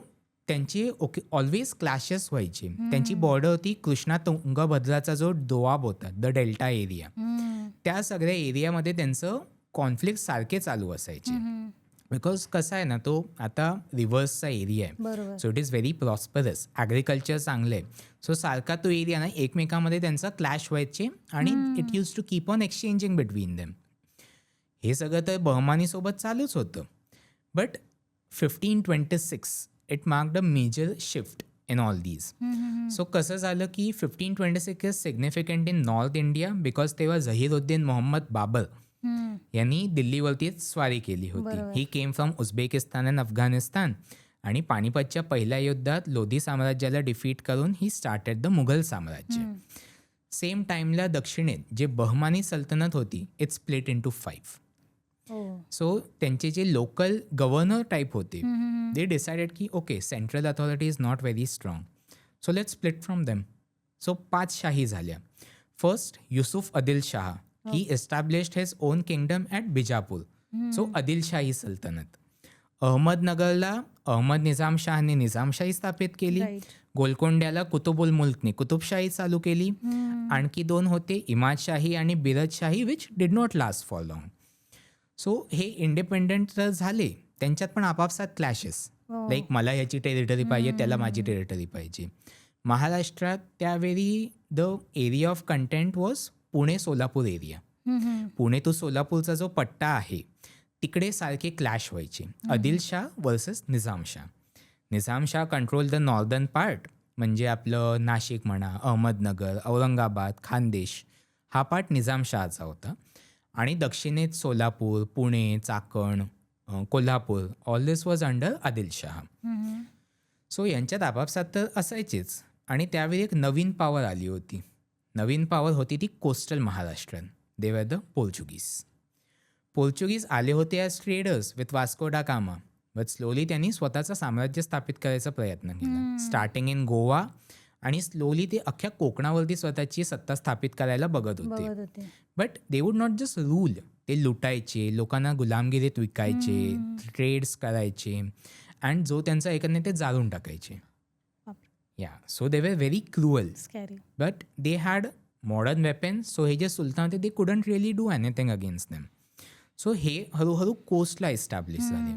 त्यांचे ऑलवेज क्लॅशेस व्हायचे. त्यांची बॉर्डर होती कृष्णा तुंगभद्राचा जो दोआब होता, द डेल्टा एरिया, त्या सगळ्या एरियामध्ये त्यांचं कॉन्फ्लिक्ट सारखे चालू असायचे. बिकॉज कसं आहे ना, तो आता रिव्हर्सचा एरिया आहे. So it is very prosperous, agriculture चांगलं आहे. सो सारखा तो एरिया ना एकमेकामध्ये त्यांचा क्लॅश व्हायचे आणि it use to keep on exchanging between them. हे सगळं तर बहमानीसोबत चालूच होतं. But 1526 it marked a major shift in all these. So कसं झालं की 1526 is significant in north India because तेव्हा झहीरुद्दीन मोहम्मद बाबर यांनी दिल्लीवरती स्वारी केली होती. He came from Uzbekistan and Afghanistan. आणि पानिपतच्या पहिल्या युद्धात लोधी साम्राज्याला डिफीट करून ही स्टार्टेड द मुघल साम्राज्य. सेम टाइमला दक्षिणेत जे बहमानी सल्तनत होती, it split into 5. So त्यांचे जे लोकल गव्हर्नर टाईप होते, दे डिसाइडेड की okay, central authority is not very strong, so let's split from them. So 5 शाही झाल्या. First Yusuf Adil Shah, he established his own kingdom at Bijapur. So Adilshahi सल्तनत. अहमदनगरला अहमद निजाम शाहने निजामशाही स्थापित केली. गोलकोंड्याला कुतुबुल मुल्कने कुतुबशाही चालू केली. आणखी 2 होते, इमादशाही आणि Baridshahi, which did not last for long. So हे इंडिपेंडंट तर झाले, त्यांच्यात पण आपापसात क्लॅशेस, लाईक मला याची टेरिटरी पाहिजे, त्याला माझी टेरिटरी पाहिजे. महाराष्ट्रात त्यावेळी the area of content was Pune Solapur area. Pune to सोलापूरचा जो पट्टा आहे तिकडे सारखे क्लॅश व्हायचे. Adilshah versus Nizamshah. Nizamshah control the northern part, म्हणजे आपलं नाशिक म्हणा, अहमदनगर, औरंगाबाद, खानदेश, हा पार्ट निजामशहाचा होता. आणि दक्षिणेत Solapur, Pune, Chakan, Kolhapur, all this was under Adil Shah. So यांच्यात आपापसात तर असायचेच. आणि त्यावेळी एक नवीन पॉवर आली होती. नवीन पॉवर होती ती coastal Maharashtra. They were the Portuguese. Portuguese आले होते ॲज ट्रेडर्स विथ वास्को डा गामा, बट स्लोली त्यांनी स्वतःचं साम्राज्य स्थापित करायचा प्रयत्न केला. स्टार्टिंग इन गोवा, आणि स्लोली ते अख्ख्या कोकणावरती स्वतःची सत्ता स्थापित करायला बघत होते. But they would not just rule, ते लुटायचे, लोकांना गुलामगिरीत विकायचे, ट्रेड्स करायचे, अँड जो त्यांचा ऐकत नाही ते जाळून टाकायचे. सो दे वर very cruel. But they had modern weapons. So हे जे सुलतान होते, they couldn't really do anything against them. So हे हळूहळू कोस्टला एस्टॅब्लिश झाले.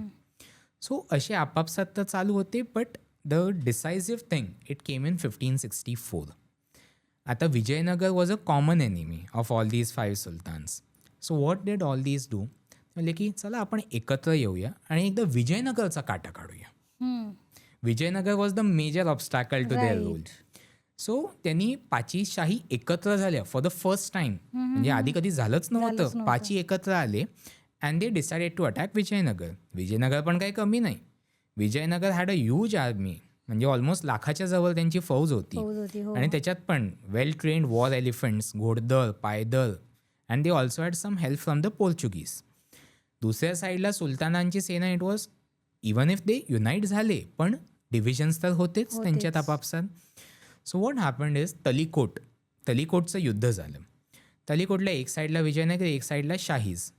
सो असे आपापसात तर चालू होते, but the decisive thing it came in 1564. आता Vijayanagar was a common enemy of all these 5 sultans. So what did all these do? म्हणजे की चला आपण एकत्र येऊया आणि एकदा विजयनगरचा काटा काढूया. Vijayanagar was the major obstacle to their rule. So त्यांनी पाची शाही एकत्र झाल्या फॉर द फर्स्ट टाइम. म्हणजे आधी कधी झालंच नव्हतं. पाची एकत्र आले and they decided to attack Vijayanagar. Vijayanagar पण काही कमी नाही. Vijayanagar had a huge army, म्हणजे ऑलमोस्ट लाखाच्या जवळ त्यांची फौज होती. आणि त्याच्यात पण वेल ट्रेन्ड वॉर एलिफंट्स, घोडदळ, पायदळ, and they also had some help from the Portuguese. दुसऱ्या साईडला सुलतानांची सेना, it was even if they unite झाले पण डिव्हिजन्स तर होतेच त्यांच्यात आपापसात. सो व्हॉट हॅपन्ड इज तलिकोटचं युद्ध झालं. तलिकोटला एक साईडला विजयनगर, एक साईडला शाहीज.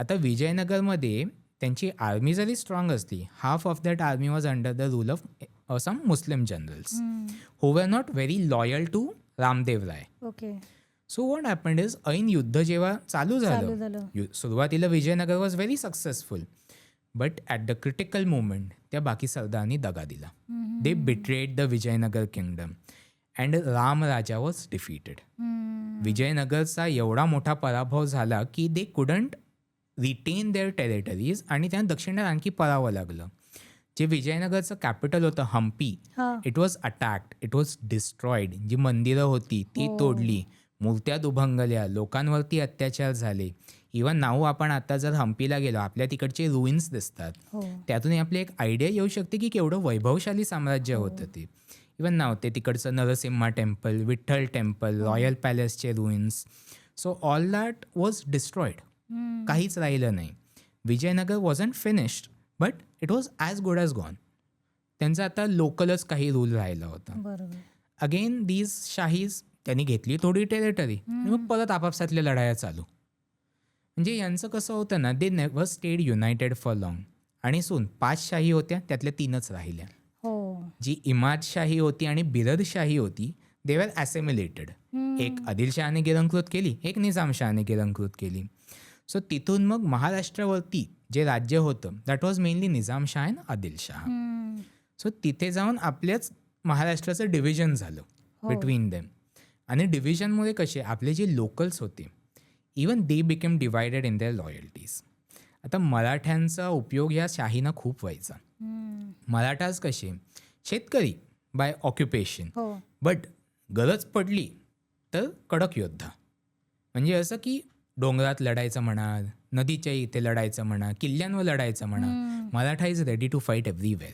आता विजयनगरमध्ये त्यांची आर्मी जरी स्ट्रॉंग असली, half of that army was under the rule of some Muslim generals who were not very loyal to Ramdev Rai. Okay. So what happened is ऐन युद्ध जेव्हा चालू झालं, सुरुवातीला Vijayanagar was very successful, but at the critical moment त्या बाकी सरदारांनी दगा दिला. They betrayed the Vijayanagar kingdom and Ramraja was defeated. विजयनगरचा एवढा मोठा पराभव झाला की they couldn't retain their territories आणि त्यांना दक्षिणेत आणखी पळावं लागलं. जे विजयनगरचं कॅपिटल होतं Hampi, it was attacked, it was destroyed. जी मंदिरं होती ती तोडली, मूर्त्या दुभंगल्या, लोकांवरती अत्याचार झाले. इवन नाऊ आपण आता जर हम्पीला गेलो, आपल्या तिकडचे रुईन्स दिसतात. त्यातून आपली एक आयडिया येऊ शकते की केवढं वैभवशाली साम्राज्य होतं ते. इवन नाव ते तिकडचं Narasimha temple, Vitthal temple, royal पॅलेसचे ruins. So all that was destroyed. काहीच राहिलं नाही. Vijayanagar wasn't finished but it was as good as gone. त्यांचा आता लोकलच काही रूल राहिला होता. अगेन दीज शाहीज त्यांनी घेतली थोडी टेरिटरी आणि मग परत आपापसातल्या लढाया चालू. म्हणजे यांचं कसं होतं ना, they never stayed united for long. आणि सून 5 शाही होत्या, त्यातल्या 3च राहिल्या. जी इमादशाही होती आणि बिरदशाही होती, दे वर ॲसिमिलेटेड. एक आदिलशहाने गिरंकृत केली, एक निजामशहाने गिरंकृत केली. सो तिथून मग महाराष्ट्रावरती जे राज्य होतं that was mainly Nizam Shah and Adil Shah. So तिथे जाऊन आपल्याच महाराष्ट्राचं डिव्हिजन झालं बिटवीन देम. आणि डिव्हिजनमुळे कसे आपले जे लोकल्स होते, even they became divided in their loyalties. आता मराठ्यांचा उपयोग ह्या शाहींना खूप व्हायचा. मराठाच कसे शेतकरी बाय ऑक्युपेशन, बट गरज पडली तर कडक योद्धा. म्हणजे असं की डोंगरात लढायचं म्हणा, नदीच्या इथे लढायचं म्हणा, किल्ल्यांवर लढायचं म्हणा, Maratha is ready to fight everywhere.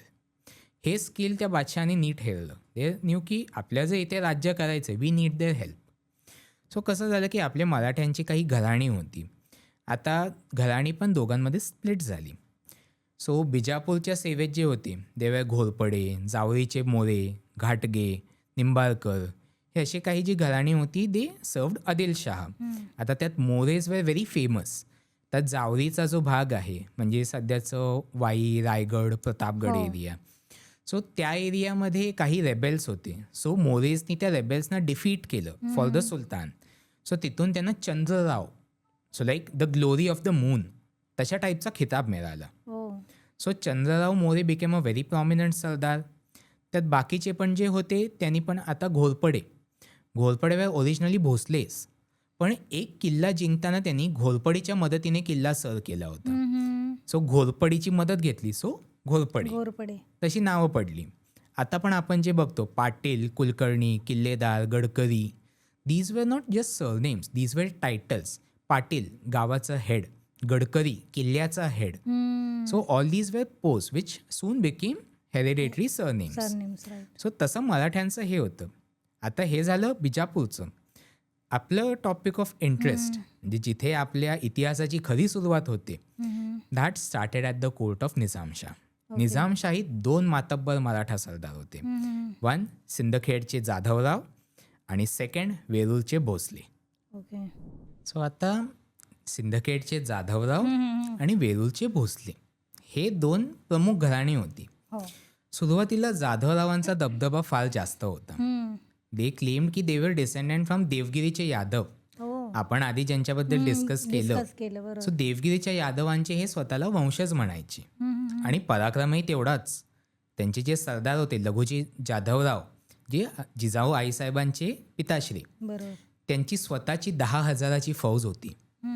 हे स्किल त्या बादशहाने नीट हेरलं. ते न्यू की आपल्या जे इथे राज्य करायचं, we need their help. So कसं झालं की आपल्या मराठ्यांची काही घराणी होती. आता घराणी पण दोघांमध्ये स्प्लिट झाली. सो बिजापूरच्या सेवेत जे होते देवे घोरपडे, जावळीचे मोरे, घाटगे, निंबाळकर, हे असे काही जी घराणी होती दे सर्व्ड आदिलशाह. आता त्यात मोरेज वर व्हेरी फेमस. त्यात जावळीचा जो भाग आहे म्हणजे सध्याचं वाई, रायगड, प्रतापगड एरिया, सो त्या एरियामध्ये काही रेबेल्स होते. सो मोरेजनी त्या रेबेल्सना डिफीट केलं फॉर द सुलतान. सो तिथून त्यांना Chandrarao, so like the glory of the moon, तशा टाईपचा खिताब मिळाला. So Chandrarao More became a very prominent sardar. त्यात बाकीचे पण जे होते त्यांनी पण आता घोरपडेवर ओरिजिनली भोसलेच, पण एक किल्ला जिंकताना त्यांनी घोरपडीच्या मदतीने किल्ला सर केला होता. सो घोरपडीची मदत घेतली, सो घोरपडे तशी नावं पडली. आता पण आपण जे बघतो Patil, Kulkarni, Killedar, Gadkari, these were not just surnames, these were titles. Patil गावाचं हेड, गडकरी किल्ल्याचा head. So all these were post which soon became hereditary surnames. So तसं मराठ्यांचं हे होतं. आता हे झालं बिजापूरचं. आपलं टॉपिक ऑफ इंटरेस्ट म्हणजे जिथे आपल्या इतिहासाची खरी सुरुवात होते, that started at the court of Nizamshah. निजामशाहीत 2 मातब्बर मराठा सरदार होते. वन सिंदखेडचे जाधवराव आणि सेकंड वेरूळचे भोसले. सो आता सिंदखेडचे जाधवराव आणि वेरूळचे भोसले हे 2 प्रमुख घराणी होती. सुरुवातीला जाधवरावांचा दबदबा फार जास्त होता. दे क्लेम्ड की दे वर डिसेंडंट फ्रॉम देवगिरीचे यादव. आपण आधी ज्यांच्याबद्दल डिस्कस केलं, डिस्कस केलं बरोबर. सो देवगिरीच्या यादवांचे हे स्वतःला वंशज म्हणायचे. आणि पराक्रमही तेवढाच. त्यांचे जे सरदार होते लघुजी जाधवराव, जे जिजाऊ आईसाहेबांचे पिताश्री, बरोबर. त्यांची स्वतःची 10,000ची फौज होती.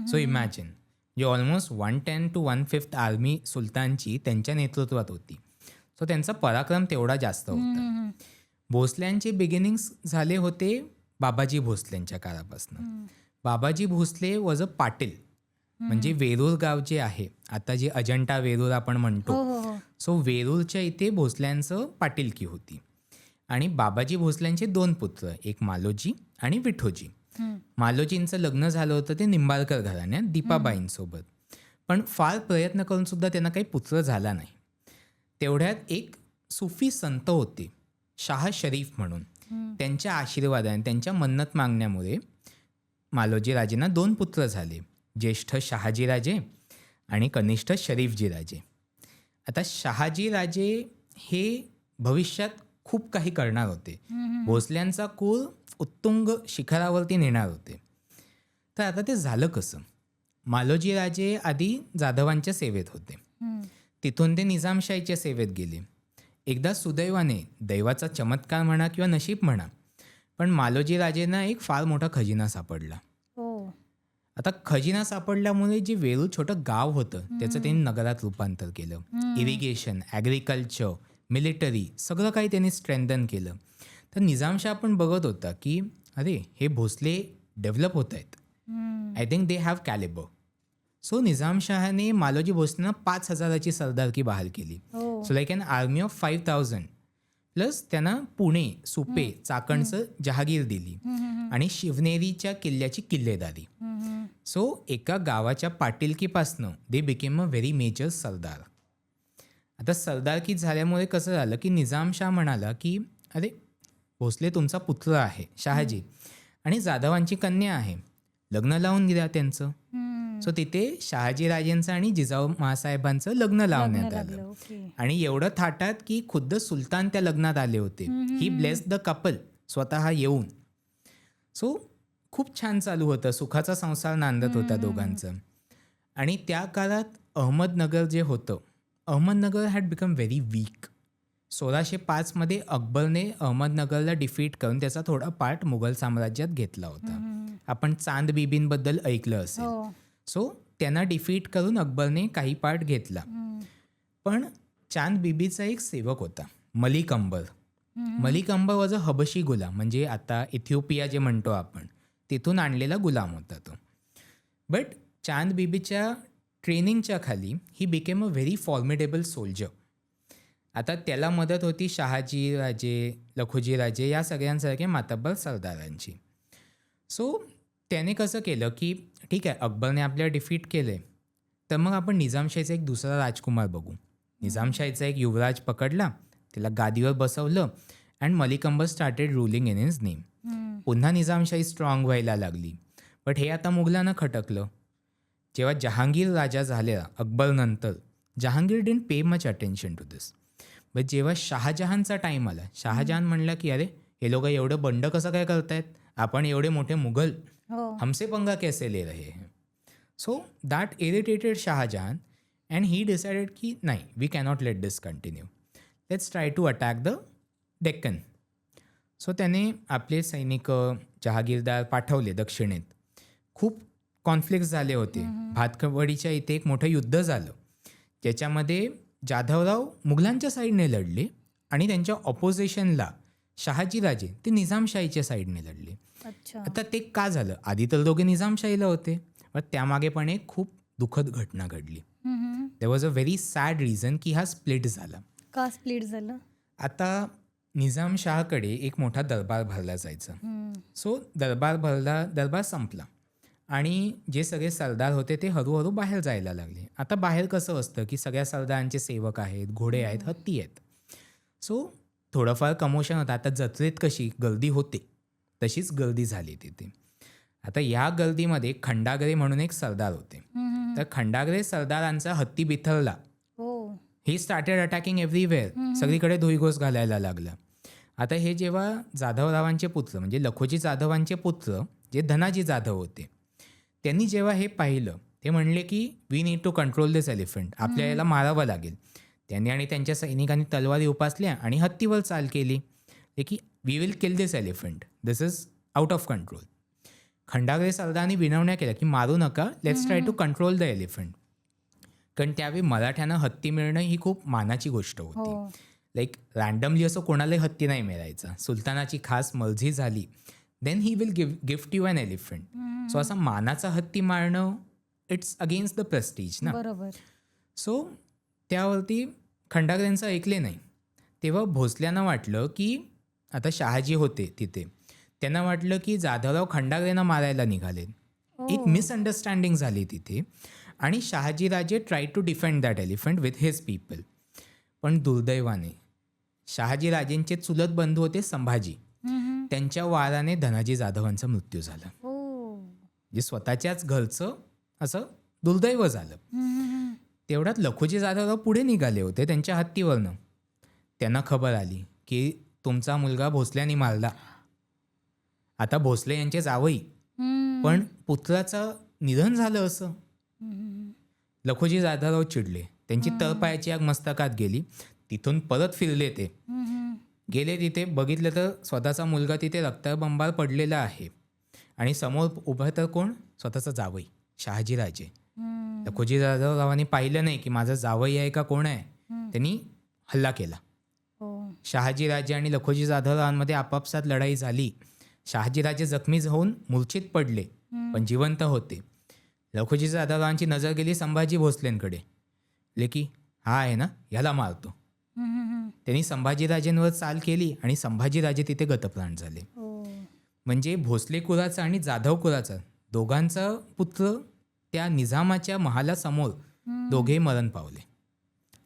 सो इमॅजिन, जे ऑलमोस्ट 110 to 1/5 आर्मी सुलतानची त्यांच्या नेतृत्वात होती. सो त्यांचा पराक्रम तेवढा जास्त होता. भोसल्यांचे बिगिनिंग्स झाले होते बाबाजी भोसलेंच्या काळापासून. बाबाजी भोसले वॉज अ पाटील, म्हणजे वेरूळ गाव जे आहे आता, जे अजंठा वेरूळ आपण म्हणतो, सो वेरूळच्या इथे भोसल्यांचं पाटीलकी होती. आणि बाबाजी भोसल्यांचे 2 पुत्र, एक मालोजी आणि विठोजी. मालोजींचं लग्न झालं होतं ते निंबाळकर घराण्यात दीपाबाईंसोबत, पण फार प्रयत्न करून सुद्धा त्यांना काही पुत्र झाला नाही. तेवढ्यात एक सुफी संत होते शाह शरीफ म्हणून. त्यांच्या आशीर्वादाने, त्यांच्या मन्नत मागण्यामुळे मालोजी राजेंना 2 पुत्र झाले, ज्येष्ठ शहाजीराजे आणि कनिष्ठ शरीफजीराजे. आता शहाजीराजे हे भविष्यात खूप काही करणार होते, भोसल्यांचा कुळ उत्तुंग शिखरावरती नेणार होते. तर आता ते झालं कसं? मालोजी राजे आधी जाधवांच्या सेवेत होते, तिथून ते निजामशाहीच्या सेवेत गेले. एकदा सुदैवाने, दैवाचा चमत्कार म्हणा किंवा नशीब म्हणा, पण मालोजी राजेंना एक फार मोठा खजिना सापडला. आता खजिना सापडल्यामुळे जे वेरूळ छोटं गाव होतं त्याचं त्यांनी नगरात रूपांतर केलं. इरिगेशन, ॲग्रिकल्चर, मिलिटरी सगळं काही त्यांनी स्ट्रेंथन केलं. तर निजामशाह पण बघत होता की अरे हे भोसले डेव्हलप होत आहेत, I think they have calibre. So निजामशहाने मालोजी भोसलेंना 5,000ची सरदारकी बहाल केली. So like an army of 5,000 plus त्यांना पुणे, सुपे, चाकणचं जहागीर दिली आणि शिवनेरीच्या किल्ल्याची किल्लेदारी. सो एका गावाच्या पाटीलकीपासनं they became a very major sardar. आता सरदारकी झाल्यामुळे कसं झालं की निजामशाह म्हणाला की अरे भोसले तुमचा पुत्र आहे शहाजी, आणि जाधवांची कन्या आहे, लग्न लावून घ्या त्यांचं. सो तिथे शहाजीराजेंचं आणि जिजाऊ महासाहेबांचं लग्न लावण्यात आलं. आणि एवढं थाटात की खुद्द सुलतान त्या लग्नात आले होते. ही ब्लेस द कपल स्वतः येऊन. सो खूप छान चालू होतं, सुखाचा संसार नांदत होता दोघांचं. आणि त्या काळात अहमदनगर जे होतं, Ahmednagar had become very weak. 1605 अकबरने अहमदनगरला डिफीट करून त्याचा थोडा पार्ट मुघल साम्राज्यात घेतला होता. आपण चांद बिबींबद्दल ऐकलं असेल. सो त्यांना डिफीट करून अकबरने काही पार्ट घेतला. पण चांद बिबीचा एक सेवक होता मलिक अंबर. मलिक अंबर वॉज अ हबशी गुलाम, म्हणजे आता इथिओपिया जे म्हणतो आपण, तिथून आणलेला गुलाम होता तो. बट चांद बिबीच्या ट्रेनिंगच्या खाली ही became a very formidable soldier. आता त्याला मदत होती शहाजी राजे, लखुजी राजे या सगळ्यांसारखे मातब्बर सरदारांची. सो त्याने कसं केलं की ठीक आहे, अकबरने आपल्याला डिफीट केले, तर मग आपण निजामशाहीचा एक दुसरा राजकुमार बघू. निजामशाहीचा एक युवराज पकडला, त्याला गादीवर बसवलं, and Malik Ambar started ruling in his name. पुन्हा निजामशाही स्ट्रॉंग व्हायला लागली. बट हे आता मुघलांना खटकलं. जेव्हा जहांगीर राजा झालेला अकबरनंतर, Jahangir didn't pay much attention to this. But जेव्हा शहाजहानचा टाईम आला, शहाजहान म्हणला की अरे हे लोक एवढं बंड कसं काय करतायत, आपण एवढे मोठे मुघल, हमसे पंगा कैसे ले रहे हैं. So that irritated Shahjahan and he decided की नाही, we cannot let this continue, let's try to attack the Deccan. So त्याने आपले सैनिक जहागीरदार पाठवले दक्षिणेत. खूप कॉन्फ्लिक्ट झाले होते. भातखवडीच्या इथे एक मोठं युद्ध झालं, ज्याच्यामध्ये जाधवराव मुघलांच्या साईडने लढले आणि त्यांच्या ऑपोजिशनला शहाजीराजे ते निजामशाहीच्या साईडने लढले. आता ते का झालं? आधी तर दोघे निजामशाहीला होते, पण त्यामागे पण एक खूप दुःखद घटना घडली. There was a very sad reason की हा स्प्लिट झाला. का स्प्लिट झालं? आता निजामशाहकडे एक मोठा दरबार भरला जायचा. सो दरबार संपला आणि जे सगळे सरदार होते ते हळूहळू बाहेर जायला लागले. आता बाहेर कसं असतं की सगळ्या सरदारांचे सेवक आहेत, घोडे आहेत, हत्ती आहेत. सो थोडंफार कमोशन होतं. आता जत्रेत कशी गर्दी होते तशीच गर्दी झाली तिथे. आता या गर्दीमध्ये खंडागरे म्हणून एक सरदार होते. तर खंडागरे सरदारांचा हत्ती बिथरला. He started attacking everywhere. सगळीकडे धुईघोष घालायला लागला. आता हे जेव्हा जाधवरावांचे पुत्र म्हणजे लखोजी जाधवांचे पुत्र जे धनाजी जाधव होते, त्यांनी जेव्हा हे पाहिलं ते म्हणले की we need to control this elephant, आपल्या याला मारावं लागेल. त्यांनी आणि त्यांच्या सैनिकांनी तलवारी उपासल्या आणि हत्तीवर चाल केली की we will kill this elephant, this is out of control. Khandagre सरदारांनी विनवण्या केल्या की मारू नका, let's try to control the elephant. कारण त्यावेळी मराठ्यांना हत्ती मिळणं ही खूप मानाची गोष्ट होती. लाईक रँडमली असं कोणालाही हत्ती नाही मिळायचा. सुलतानाची खास मर्जी झाली then he will gift you an elephant. So असा मानाचा हत्ती मारणं इट्स अगेन्स्ट द प्रेस्टीज ना. बरोबर. सो त्यावरती खंडाग्रेंचं ऐकले नाही. तेव्हा भोसल्यांना वाटलं की आता शहाजी होते तिथे, त्यांना वाटलं की जाधवराव खंडाग्रेंना मारायला निघाले. एक मिसअंडरस्टँडिंग झाली तिथे आणि Shahajiraje try to defend that elephant with his people. पण दुर्दैवाने शहाजीराजेंचे चुलत बंधू होते संभाजी, त्यांच्या वाराने धनाजी जाधवांचा मृत्यू झाला. जे स्वतःच्याच घरचं असं दुर्दैव झालं. तेवढ्यात लखुजी जाधवराव पुढे निघाले होते त्यांच्या हत्तीवरनं. त्यांना खबर आली की तुमचा मुलगा भोसल्याने मारला. आता भोसले यांचे जावई, पण पुत्राचं निधन झालं असं. लखुजी जाधवराव चिडले. त्यांची तळपायाची आग मस्तकात गेली. तिथून परत फिरले ते. गेले तिथे बघितलं तर स्वतःचा मुलगा तिथे रक्तबंबाळ पडलेला आहे आणि समोर उभं तर कोण, स्वतःचा जावई शहाजीराजे. लखुजी जाधवरावांनी पाहिलं नाही की माझा जावई आहे का कोण आहे. त्यांनी हल्ला केला. शहाजीराजे आणि लखुजी जाधवरावांमध्ये आपापसात लढाई झाली. शहाजीराजे जखमी होऊन मूर्छित पडले पण जिवंत होते. लखुजी जाधवरावांची नजर गेली संभाजी भोसलेंकडे. लेकी हा आहे ना, याला मारतो. त्यांनी संभाजीराजेंवर चाल केली आणि संभाजीराजे तिथे गतप्राण झाले. म्हणजे भोसले कुळाचा आणि जाधव कुळाचा दोघांचा पुत्र त्या निजामाच्या महालासमोर दोघे मरण पावले.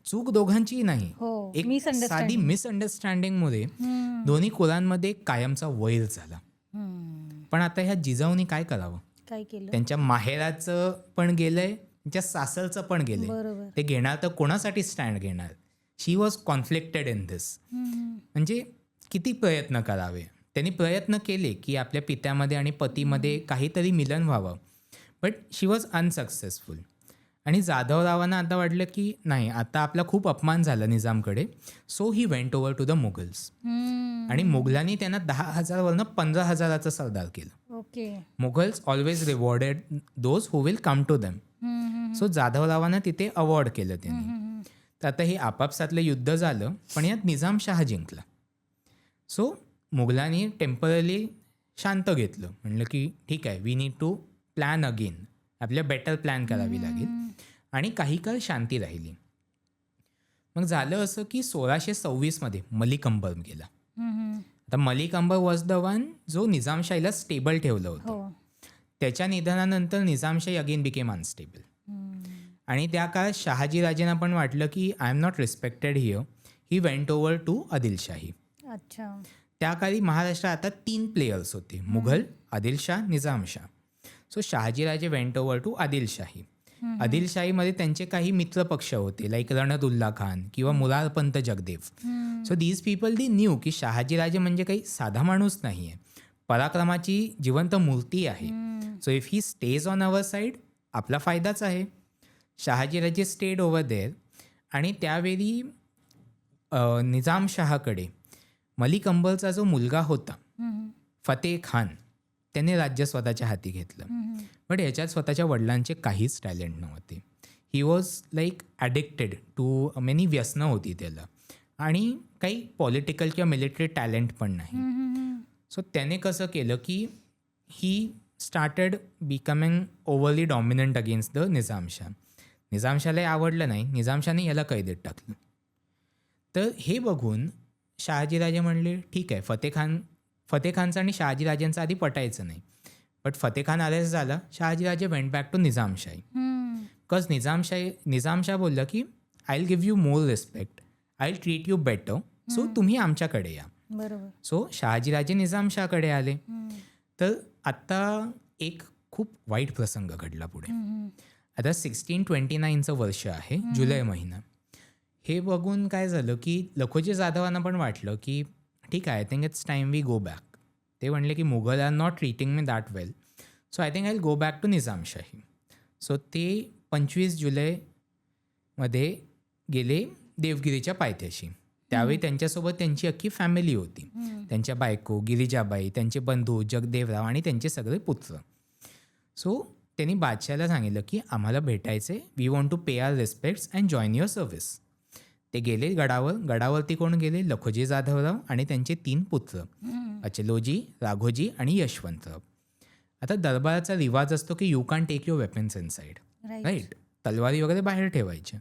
चूक दोघांचीही नाही, एक साधी मिसअंडरस्टँडिंगमुळे दोन्ही कुळांमध्ये कायमचा वैर झाला. पण आता ह्या जिजाऊनी काय करावं? काय केलं? त्यांच्या माहेराचं पण गेलंय, त्यांच्या सासरचं पण गेलंय. ते घेणार तर कोणासाठी स्टँड घेणार? शी वॉज कॉन्फ्लिक्टेड इन दिस. म्हणजे किती प्रयत्न करावे. त्यांनी प्रयत्न केले की आपल्या पित्यामध्ये आणि पतीमध्ये काहीतरी मिलन व्हावं, बट शी वॉज अनसक्सेसफुल. आणि जाधवरावांना आता वाटलं की नाही, आता आपला खूप अपमान झाला निजामकडे. So he went over to the Mughals. आणि मुघलांनी त्यांना 10,000 वरनं 15,000चं सरदार केलं. Mughals always rewarded those who will come to them. So जाधवरावांना तिथे अवॉर्ड केलं त्यांनी. तर आता हे आपापसातलं युद्ध झालं पण यात निजामशाह जिंकला. सो मुघलांनी टेम्पररी शांत घेतलं. म्हणलं की ठीक आहे, we need to plan again, आपल्या बेटर प्लॅन करावी लागेल. आणि काही काळ शांती राहिली. मग झालं असं की 1626 मलिक अंबर गेला. आता Malik Ambar was the one जो निजामशाहीला स्टेबल ठेवलं होतं. त्याच्या निधनानंतर निजामशाही अगेन बिकेम अनस्टेबल. आणि त्या काळात शहाजीराजेंना पण वाटलं की I am not respected here. He went over to Adilshahi. त्या काळी महाराष्ट्रात आता 3 प्लेयर्स होते, Mughal, Adilshah, Nizamshah. So Shahajiraje went over to Adilshahi. आदिलशाहीमध्ये त्यांचे काही मित्रपक्ष होते, लाईक रणदुल्ला खान किंवा Murarpant Jagdev. So these people the knew की शहाजीराजे म्हणजे काही साधा माणूस नाही आहे, पराक्रमाची जिवंत मूर्ती आहे. So if he stays on our side, आपला फायदाच आहे. Shahajiraje stayed over there. आणि त्यावेळी निजामशाहकडे मलिक अंबरचा जो मुलगा होता फतेह खान, त्याने राज्य स्वतःच्या हाती घेतलं. बट ह्याच्यात स्वतःच्या वडिलांचे काहीच टॅलेंट नव्हते. He was like addicted to many व्यसनं होती त्याला, आणि काही पॉलिटिकल किंवा मिलिटरी टॅलेंट पण नाही. सो त्याने कसं केलं की he started becoming overly dominant against the Nizamshah. निजामशाहला आवडलं नाही, निजामशाहने याला कैदेत टाकलं. तर हे बघून शहाजीराजे म्हणले ठीक आहे, फतेह खानचं आणि शहाजीराजेंचं आधी पटायचं नाही. बट फतेह खान अरेस्ट झाला, Shahajiraje went back to Nizamshahi. Because Nizamshah बोललं की I will give you more respect, I will treat you better, so तुम्ही आमच्याकडे या. सो शहाजीराजे निजामशाहकडे आले. तर आत्ता एक खूप वाईट प्रसंग घडला पुढे. आता 1629चं वर्ष आहे, जुलै महिना. हे बघून काय झालं की लखुजी जाधवांना पण वाटलं की ठीक आहे, I think it's time we go back. ते म्हणले की Mughal are not treating me that well, so I think I will go back to Nizamshahi. So ते 25 जुलैमध्ये गेले देवगिरीच्या पायथ्याशी. त्यावेळी त्यांच्यासोबत त्यांची अख्खी फॅमिली होती. त्यांच्या बायको गिरिजाबाई, त्यांचे बंधू जगदेवराव आणि त्यांचे सगळे पुत्र. सो त्यांनी बादशाहला सांगितलं की आम्हाला भेटायचे, we want to pay our respects and join your service. ते गेले गडावर. गडावरती कोण गेले? लखोजी जाधवराव आणि त्यांचे 3 पुत्र, अचलोजी, राघोजी आणि यशवंतराव. आता दरबाराचा रिवाज असतो की you can take your weapons inside, right? तलवारी वगैरे बाहेर ठेवायच्या.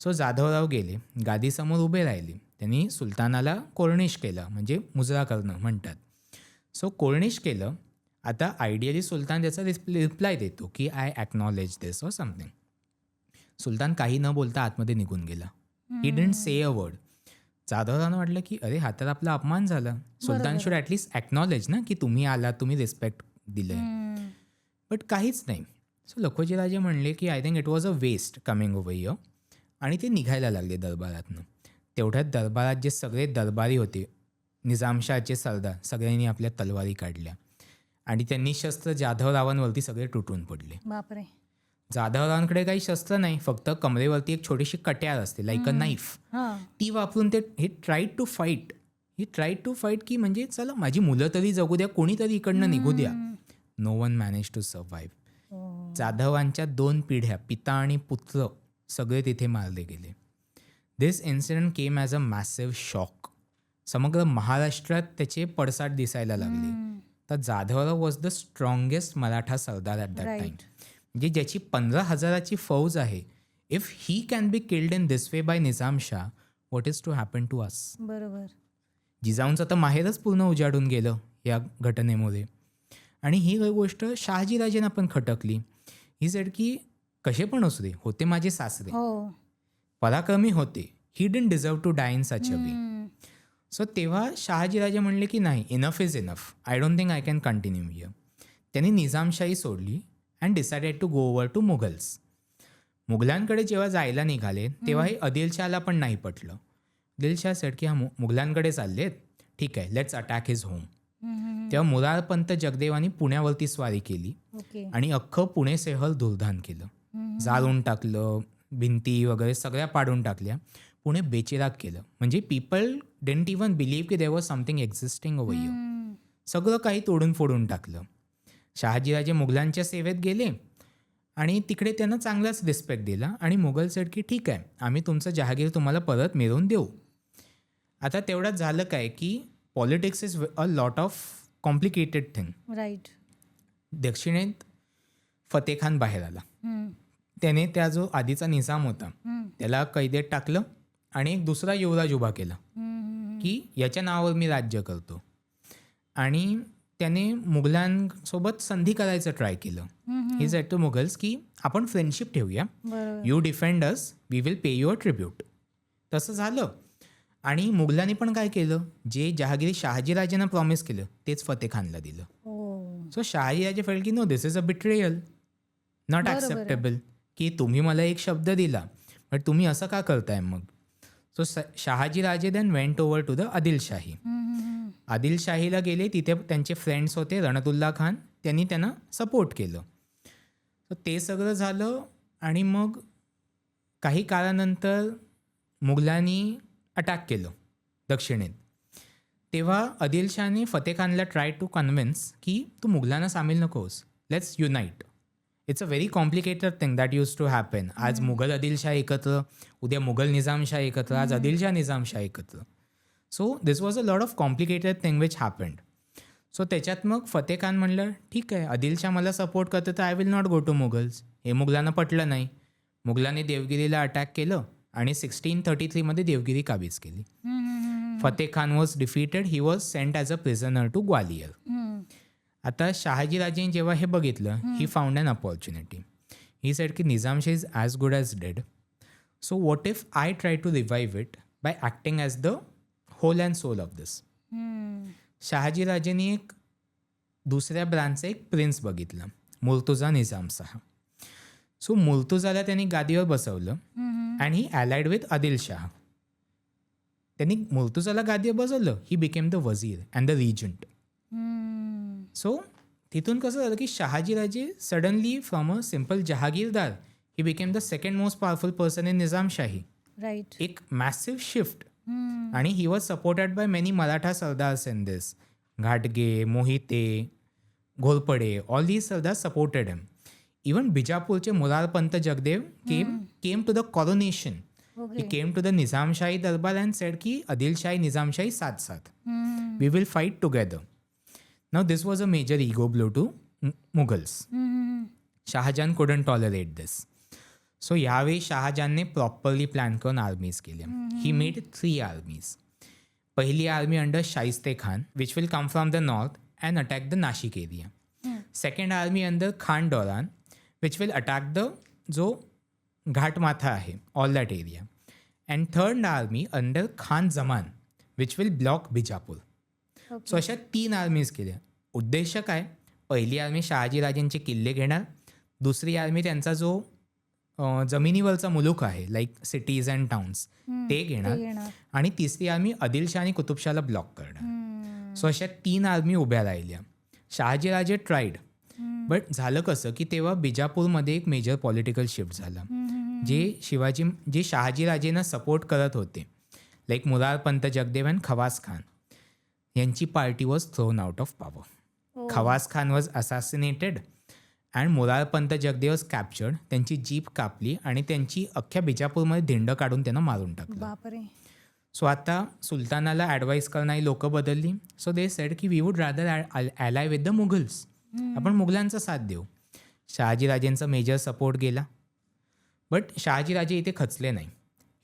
सो जाधवराव गेले, गादीसमोर उभे राहिले. त्यांनी सुलतानाला कोर्निश केलं, म्हणजे मुजरा करणं म्हणतात. सो कोर्निश केलं. आता आयडियली सुलतान त्याचा रिप्लाय देतो की I acknowledge this or something. सुलतान काही न बोलता आतमध्ये निघून गेला. He didn't say a word. जाधवरावांना वाटलं की अरे हा तर आपला अपमान झाला. सुलतान शुड ॲटलिस्ट ॲक्नॉलेज ना की तुम्ही आलात, तुम्ही रिस्पेक्ट दिलं. बट काहीच नाही. सो लखोजीराजे म्हणले की I think it was a waste coming over here, आणि ते निघायला लागले दरबारातनं. तेवढ्यात दरबारात जे सगळे दरबारी होते, निजामशाहचे सरदार, सगळ्यांनी आपल्या तलवारी काढल्या आणि त्यांनी शस्त्र जाधवरावांवरती सगळे तुटून पडले. बापरे. जाधवरावांकडे काही शस्त्र नाही, फक्त कमरेवरती एक छोटीशी कट्यार असते, लाईक अ नाईफ. ती वापरून ते हे ट्राईड टू फाईट की म्हणजे चला माझी मुलं तरी जगू द्या, कोणीतरी इकडनं निघू द्या. No one manage to survive. जाधवांच्या 2 पिढ्या, पिता आणि पुत्र, सगळे तिथे मारले गेले. This incident came as a massive shock. समग्र महाराष्ट्रात त्याचे पडसाद दिसायला लागले. तर Jadhavrao was the strongest Maratha sardar at that time. म्हणजे ज्याची 15,000ची फौज आहे. If he can be killed in this way by Nizamshah, what is to happen to us? बरोबर. जिजाऊंचं तर माहेरच पूर्ण उजाडून गेलं या घटनेमुळे. आणि ही गोष्ट शहाजीराजेंना पण खटकली. ही सेड की कसे पण असू दे, होते माझे सासरे, पराक्रमी होते, he didn't deserve to die in such a way. So तेव्हा शहाजीराजे म्हणले की नाही, enough is enough, I don't think I can continue here. त्यांनी निजामशाही सोडली and decided to go over to Mughals. मुघलांकडे जेव्हा जायला निघाले तेव्हा हे आदिलशहाला पण नाही पटलं. आदिलशाह सेड की हा मुघलांकडे चाललेत, ठीक आहे, लेट्स अटॅक हिज होम. तेव्हा मुरारपंत जगदेवानी पुण्यावरती स्वारी केली आणि अख्खं पुणे शहर धुरधान केलं. जाळून टाकलं, भिंती वगैरे सगळ्या पाडून टाकल्या, पुणे बेचिराग केलं. म्हणजे पीपल डिडंट इवन बिलीव्ह की there was something existing over here. सगळं काही तोडून फोडून टाकलं. शहाजीराजे मुघलांच्या सेवेत गेले आणि तिकडे त्यांना चांगलाच रिस्पेक्ट दिला आणि मुघल सेड की ठीक आहे, आम्ही तुमचं जहागीर तुम्हाला परत मिळवून देऊ. आता तेवढ्यात झालं काय की politics is a lot of complicated thing. Right. दक्षिणेत फतेखान बाहेर आला. त्याने त्या जो आधीचा निजाम होता त्याला कैदेत टाकलं आणि एक दुसरा युवराज उभा केला की याच्या नावावर मी राज्य करतो. आणि त्याने मुघलांसोबत संधी करायचं ट्राय केलं. ही सेड टू मुघल्स की आपण फ्रेंडशिप ठेवूया, you defend us, we will pay your tribute. तसं झालं. आणि मुघलांनी पण काय केलं, जे जहागिरी शहाजीराजेंना प्रॉमिस केलं तेच फतेखानला दिलं. सो शहाजीराजे फेल्ट की no, this is a betrayal, not acceptable. की तुम्ही मला एक शब्द दिला बट तुम्ही असं का करताय मग. So Shahajiraje then went over to the Adilshahi. आदिलशाहीला गेले, तिथे त्यांचे फ्रेंड्स होते रणतुल्ला खान, त्यांनी त्यांना सपोर्ट केलं. सो ते सगळं झालं आणि मग काही काळानंतर मुघलांनी अटॅक केलं दक्षिणेत. तेव्हा आदिलशाहने फतेखानला ट्राय टू कन्व्हिन्स की तू मुघलांना सामील नकोस, let's unite. It's a very complicated thing that use to happen. आज मुघल आदिलशाह एकत्र, उद्या मुघल निजामशाह एकत्र, आज आदिलशाह निजामशाह एकत्र. So this was a lot of complicated thing which happened. So त्याच्यात मग फतेखान म्हणलं ठीक आहे, आदिलशाह मला सपोर्ट करतो तर I will not go to Mughals. हे मुघलांना पटलं नाही. मुघलांनी देवगिरीला अटॅक केलं आणि 1633 देवगिरी काबीज केली. Fatekhan was defeated, he was sent as a prisoner to Gwalior. आता शहाजीराजेंनी जेव्हा हे बघितलं, he found an opportunity. He said की Nizamshah is as good as dead, so what if I try to revive it by acting as the whole and sole of this. शहाजीराजेंनी एक दुसऱ्या ब्रांचचा एक प्रिन्स बघितलं, मुर्तुजा निजामशाह. सो मुर्तुजाला त्यांनी गादीवर बसवलं and he allied with Adilshah. त्यांनी मुर्तुजाला गादीवर बसवलं, he became the wazir and the regent. So तिथून कसं झालं की Shahajiraje suddenly from a simple jagirdar he became the second most powerful person in Nizamshahi. Right. एक मॅसिव्ह शिफ्ट. आणि he was supported by many Maratha sardars in this. घाटगे, Mohite, Ghorpade, all these sardar supported him. Even बिजापूरचे Murarpant Jagdev came to the coronation. Okay. He came to the Nizamshahi Darbar and said ki Adilshahi Nizamshahi साथ साथ. We will fight together. Now this was a major ego blow to Mughals. Shahjahan couldn't tolerate this. So यावेळी शहाजहानने properly plan करून armies केल्या. He made 3 armies. पहिली army under Shaista Khan which will come from the north and attack the Nashik area. Second army under Khan Doran which will attack the जो घाटमाथा आहे all that area. And third army under Khan Zaman which will block Bijapur. So अशा 3 आर्मीज केल्या. उद्देश काय? पहिली army शहाजीराजेंचे किल्ले घेणार, दुसरी आर्मी त्यांचा जो जमिनीवरचा मुलूक आहे लाईक सिटीज अँड टाउन्स ते घेणार, आणि तिसरी आर्मी आदिलशाह आणि कुतुबशाहला ब्लॉक करणार. सो अशा 3 आर्मी उभ्या राहिल्या. शहाजीराजे ट्राईड, बट झालं कसं की तेव्हा बिजापूरमध्ये एक मेजर पॉलिटिकल शिफ्ट झाला. जे शहाजीराजेंना सपोर्ट करत होते लाईक मुरारपंत जगदेव अँड खवास खान, यांची party was thrown out of power. Khawas Khan was assassinated and Murarpant Jagdev was captured. त्यांची जीप कापली आणि त्यांची अख्ख्या बिजापूरमध्ये धिंड काढून त्यांना मारून टाकलं. सो आता सुलतानाला ॲडवाईस करणारी लोक बदलली. सो दे सेड की we would rather ally with the Mughals. आपण मुघलांचा साथ देऊ. शहाजीराजेंचा मेजर सपोर्ट गेला, बट शहाजीराजे इथे खचले नाही.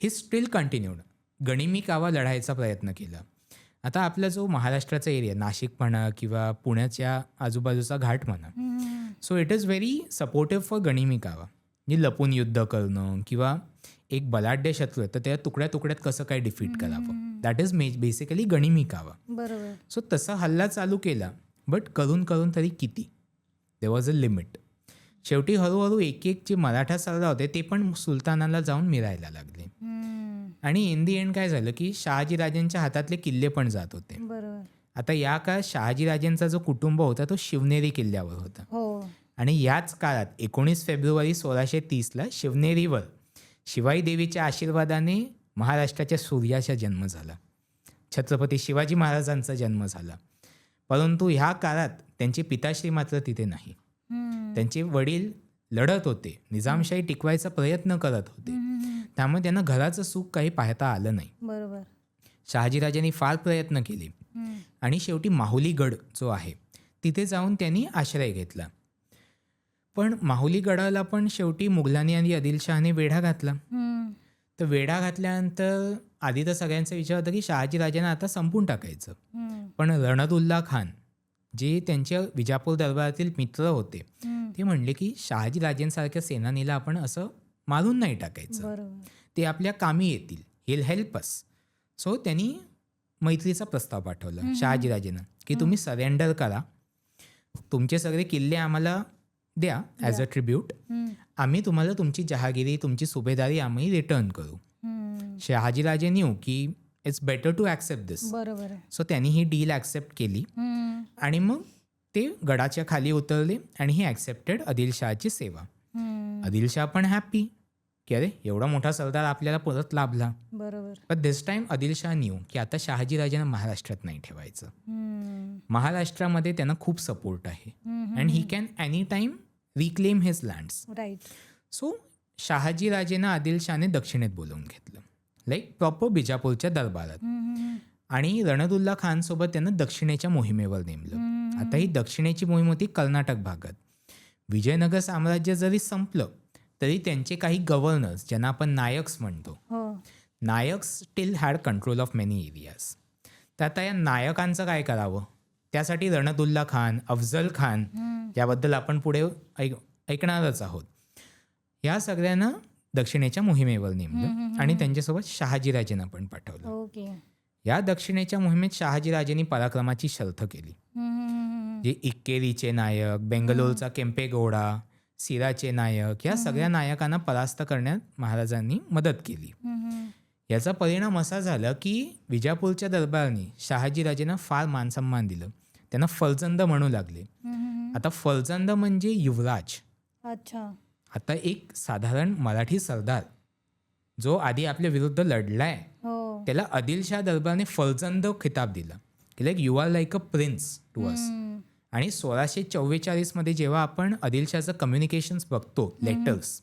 ही स्टील कंटिन्यूड. गनिमी कावा लढायचा प्रयत्न केला. आता आपला जो महाराष्ट्राचा एरिया नाशिक म्हणा किंवा पुण्याच्या आजूबाजूचा घाट म्हणा, so it is very supportive for ganimi kava. जे लपून युद्ध करणं किंवा एक बलाढ्य शत्रू आहे तर त्या तुकड्या तुकड्यात कसं काय डिफीट करावं, दॅट इज बेसिकली गनिमी कावा. बरोबर. सो तसा हल्ला चालू केला, बट करून करून तरी किती, देयर वॉज अ लिमिट. शेवटी हळूहळू एक एक जे मराठा सरदार होते ते पण सुलतानाला जाऊन मिरायला लागले. आणि इन दी एंड काय झालं की शहाजीराजेंच्या हातातले किल्ले पण जात होते. बरोबर. आता या काळात शहाजीराजेंचा जो कुटुंब होता तो शिवनेरी किल्ल्यावर होता. आणि याच काळात 19 फेब्रुवारी 1630ला शिवनेरीवर शिवाई देवीच्या आशीर्वादाने महाराष्ट्राच्या सूर्याचा जन्म झाला. छत्रपती शिवाजी महाराजांचा जन्म झाला. परंतु ह्या काळात त्यांचे पिताश्री मात्र तिथे नाही. त्यांचे वडील लढत होते, निजामशाही टिकवायचा प्रयत्न करत होते, त्यामुळे त्यांना घराचं सुख काही पाहता आलं नाही. बरोबर. शहाजीराजांनी फार प्रयत्न केले आणि शेवटी माहुली गड जो आहे तिथे जाऊन त्यांनी आश्रय घेतला. पण माहुली गडाला पण शेवटी मुघलांनी आणि आदिलशहाने वेढा घातला. तर वेढा घातल्यानंतर आधी तर सगळ्यांचा विचार होता की शहाजीराजांना आता संपून टाकायचं. पण रणदुल्ला खान जे त्यांच्या विजापूर दरबारातील मित्र होते ते म्हणले की शहाजीराजेंसारख्या सेनानीला आपण असं मारून नाही टाकायचं, ते आपल्या कामी येतील, हेल हेल्प अस. सो त्यांनी मैत्रीचा प्रस्ताव पाठवला शहाजीराजेंना की तुम्ही सरेंडर करा, तुमचे सगळे किल्ले आम्हाला द्या ॲज अ ट्रिब्यूट, आम्ही तुम्हाला तुमची जहागिरी तुमची सुभेदारी आम्ही रिटर्न करू. शहाजीराजे न्यू की इट्स बेटर टू ॲक्सेप्ट दिस. बरोबर. सो त्यांनी ही डील ॲक्सेप्ट केली आणि मग ते गडाच्या खाली उतरले आणि ही ॲक्सेप्टेड आदिलशहाची सेवा. आदिलशहा पण हॅपी की अरे एवढा मोठा सरदार आपल्याला परत लाभला. बरोबर. पण दिस टाइम आदिलशहा न्यू की आता शहाजीराजांना महाराष्ट्रात नाही ठेवायचं. महाराष्ट्रामध्ये त्यांना खूप सपोर्ट आहे and he can any time reclaim his lands. Right. So शहाजीराजेंना आदिलशहाने दक्षिणेत बोलवून घेतलं, लाईक प्रॉपर बिजापूरच्या दरबारात, आणि रणदुल्ला खान सोबत त्यांना दक्षिणेच्या मोहिमेवर नेमलं. आता ही दक्षिणेची मोहीम होती कर्नाटक भागात. विजयनगर साम्राज्य जरी संपलं तरी त्यांचे काही गव्हर्नर्स ज्यांना आपण नायक्स म्हणतो, Nayaks still had control of many areas. तर आता या नायकांचं काय करावं, त्यासाठी रणदुल्ला खान, अफजल खान, याबद्दल आपण पुढे ऐकणारच आहोत, या सगळ्यांना दक्षिणेच्या मोहिमेवर नेमलं आणि त्यांच्यासोबत शहाजीराजेंना पण पाठवलं. या दक्षिणेच्या मोहिमेत शहाजीराजेंनी पराक्रमाची शर्थ केली. जे इक्केरीचे नायक, बेंगलोरचा केम्पेगौडा, सिराचे नायक, या सगळ्या नायकांना परास्त करण्यात महाराजांनी मदत केली. याचा परिणाम असा झाला की विजापूरच्या दरबाराने शहाजीराजेंना फार मानसन्मान दिलं. त्यांना फलजंद म्हणू लागले. आता फलजंद म्हणजे युवराज. अच्छा. आता एक साधारण मराठी सरदार जो आधी आपल्या विरुद्ध लढलाय हो. त्याला आदिलशाह दरबारने फलजंद खिताब दिला की like you are like a prince to us. आणि 1644 मध्ये जेव्हा आपण आदिलशाहचं कम्युनिकेशन्स बघतो लेटर्स,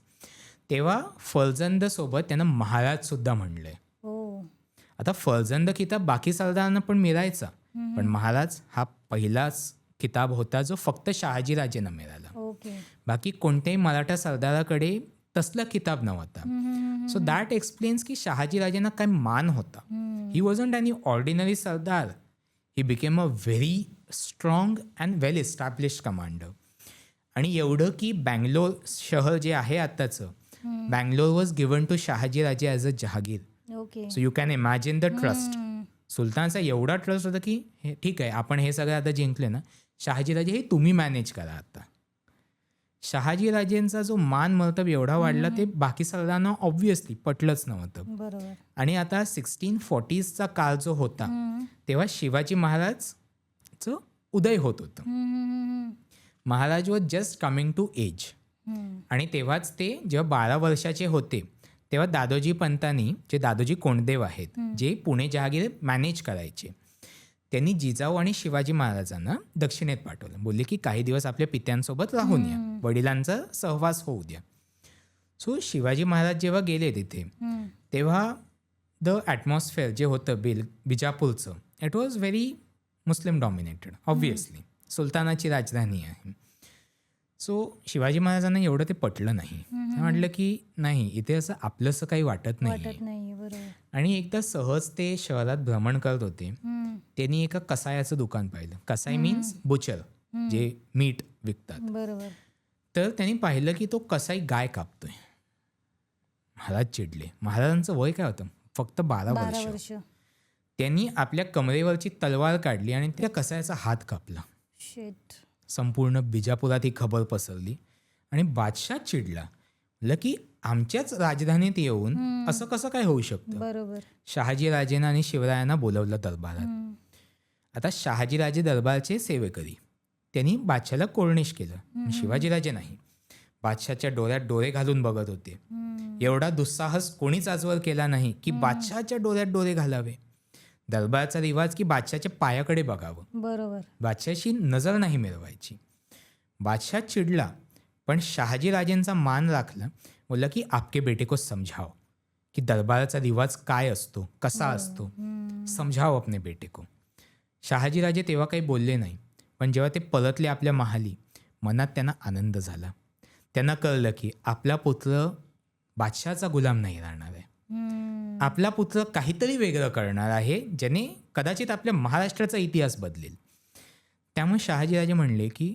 तेव्हा फलजंद सोबत त्यांना महाराज सुद्धा म्हणलंय. हो. आता फलजंद किताब बाकी सरदारांना पण मिळायचा, पण महाराज हा पहिलाच किताब होता जो फक्त शहाजीराजेंना मिळाला. ओके. बाकी कोणत्याही मराठा सरदाराकडे तसला किताब नव्हता. सो दॅट एक्सप्लेन्स की शहाजीराजेंना काय मान होता. He wasn't any ordinary sardar. He became a very strong and well established commander. आणि एवढं की बँगलोर शहर जे आहे आत्ताचं, Bangalore was given to Shahajiraje as a jagir. Okay. So you can imagine the trust. सुलतानचा एवढा ट्रस्ट होता की हे ठीक आहे, आपण हे सगळं आता जिंकले ना, शहाजीराजे हे तुम्ही मॅनेज करा. आता शहाजीराजेंचा जो मान मर्तब एवढा वाढला ते बाकी सरदारांना ऑब्व्हियसली पटलंच नव्हतं. बरोबर. आणि आता 1640चा काळ जो होता तेव्हा शिवाजी महाराजचं उदय होत होतं. Maharaj was just coming to age. आणि तेव्हाच ते जेव्हा 12 वर्षाचे होते तेव्हा दादोजी पंतांनी, जे दादोजी कोंडदेव आहेत जे पुणे जहागीर मॅनेज करायचे, त्यांनी जिजाऊ आणि शिवाजी महाराजांना दक्षिणेत पाठवलं. बोलले की काही दिवस आपल्या पित्यांसोबत राहून या, वडिलांचा सहवास होऊ द्या. सो शिवाजी महाराज जेव्हा गेले तिथे तेव्हा द ॲटमॉस्फिअर जे होतं बिजापूरचं, it was very Muslim dominated. Obviously सुलतानाची राजधानी आहे. सो शिवाजी महाराजांना एवढं ते पटलं नाही. ते म्हटलं की नाही, इथे असं आपलंसं काही वाटत नाही. बरोबर. आणि एकदा सहज ते शहरात भ्रमण करत होते, त्यांनी एका कसायाचं दुकान पाहिलं. कसाई मीन्स बुचर, जे मीठ विकतात. बरोबर. तर त्यांनी पाहिलं की तो कसाई गाय कापतोय. महाराज चिडले. महाराजांचं वय काय होतं? फक्त 12 वर्ष. त्यांनी आपल्या कमरेवरची तलवार काढली आणि त्या कसायाचा हात कापला. शिट. संपूर्ण बिजापुरात ही खबर पसरली आणि बादशाह चिडला. म्हटलं की आमच्याच राजधानीत येऊन असं कसं काय होऊ शकतं? बरोबर. शहाजीराजेंना आणि शिवरायांना बोलवलं दरबारात. आता शहाजीराजे दरबारचे सेवेकरी, त्यांनी बादशाला कोर्निश केलं. शिवाजीराजे नाही, बादशाच्या डोळ्यात डोळे घालून बघत होते. एवढा दुस्साहस कोणीच आजवर केला नाही की बादशाच्या डोळ्यात डोळे घालावे. दरबारचा रिवाज की बादशाच्या पायाकडे बघावं. बरोबर. बादशाची नजर नाही मिळवायची. बादशाह चिडला, पण शहाजीराजेंचा मान राखला. बोलला की आपके बेटे को समझाओ की दरबाराचा रिवाज काय असतो, कसा असतो, समझाओ अपने बेटे को. शहाजीराजे तेव्हा काही बोलले नाही, पण जेव्हा ते परतले आपल्या महाली, मनात त्यांना आनंद झाला. त्यांना कळलं की आपला पुत्र बादशाचा गुलाम नाही राहणार आहे. आपला पुत्र काहीतरी वेगळं करणार आहे, ज्याने कदाचित आपल्या महाराष्ट्राचा इतिहास बदलेल. त्यामुळे शहाजीराजे म्हणले की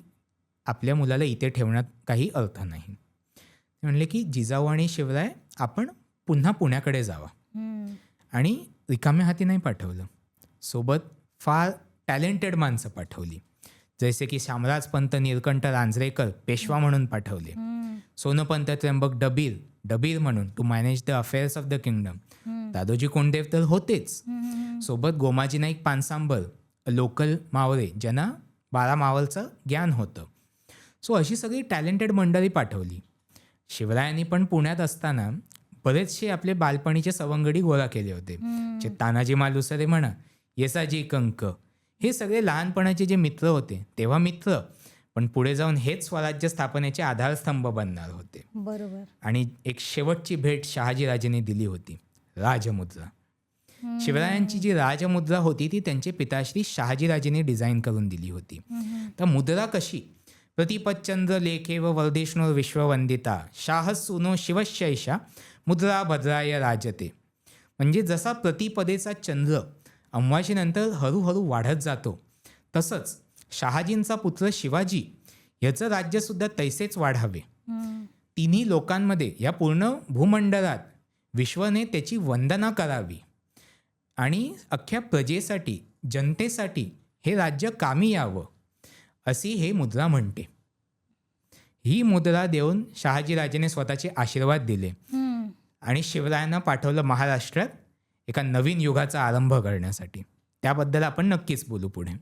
आपल्या मुलाला इथे ठेवण्यात काही अर्थ नाही. ते म्हणले की जिजाऊ आणि शिवराय आपण पुन्हा पुण्याकडे जावा. आणि रिकाम्या हाती नाही पाठवलं, सोबत फार टॅलेंटेड माणसं पाठवली. जसे की शामराजपंत नीलकंठ रांजरेकर पेशवा म्हणून पाठवले. सोनपंत त्र्यंबक डबीर म्हणून to manage the affairs of the kingdom. Dadoji Konddev तर होतेच, सोबत गोमाजी नाईक पानसांबर, लोकल मावळे ज्यांना 12 मावलचं ज्ञान होतं. सो अशी सगळी टॅलेंटेड मंडळी पाठवली. शिवरायांनी पण पुण्यात असताना बरेचसे आपले बालपणीचे सवंगडी गोळा केले होते. जे तानाजी मालुसरे म्हणा, येसाजी कंक, हे सगळे लहानपणाचे जे मित्र होते तेव्हा मित्र, पण पुढे जाऊन हेच स्वराज्य स्थापनेचे आधारस्तंभ बनणार होते. बरोबर. आणि एक शेवटची भेट शहाजीराजेंनी दिली होती, राजमुद्रा. शिवरायांची जी राजमुद्रा होती ती त्यांचे पिताश्री शहाजीराजेंनी डिझाईन करून दिली होती. तर मुद्रा कशी? प्रतिपतचंद्र लेखे व वर्धिष्णू विश्ववंदिता शाह सुनो शिवशैषा मुद्रा भद्राय राजते. म्हणजे जसा प्रतिपदेचा चंद्र अमावास्येनंतर हळूहळू वाढत जातो, तसंच शहाजींचा पुत्र शिवाजी याचं राज्यसुद्धा तैसेच वाढावे. तिन्ही लोकांमध्ये, या पूर्ण भूमंडळात विश्वने त्याची वंदना करावी आणि अख्ख्या प्रजेसाठी, जनतेसाठी हे राज्य कामी यावं, अशी हे मुद्रा म्हणते. ही मुद्रा देऊन शहाजीराजेने स्वतःचे आशीर्वाद दिले आणि शिवरायांना पाठवलं महाराष्ट्रात एका नवीन युगाचा आरंभ करण्यासाठी. त्याबद्दल आपण नक्कीच बोलू पुढे.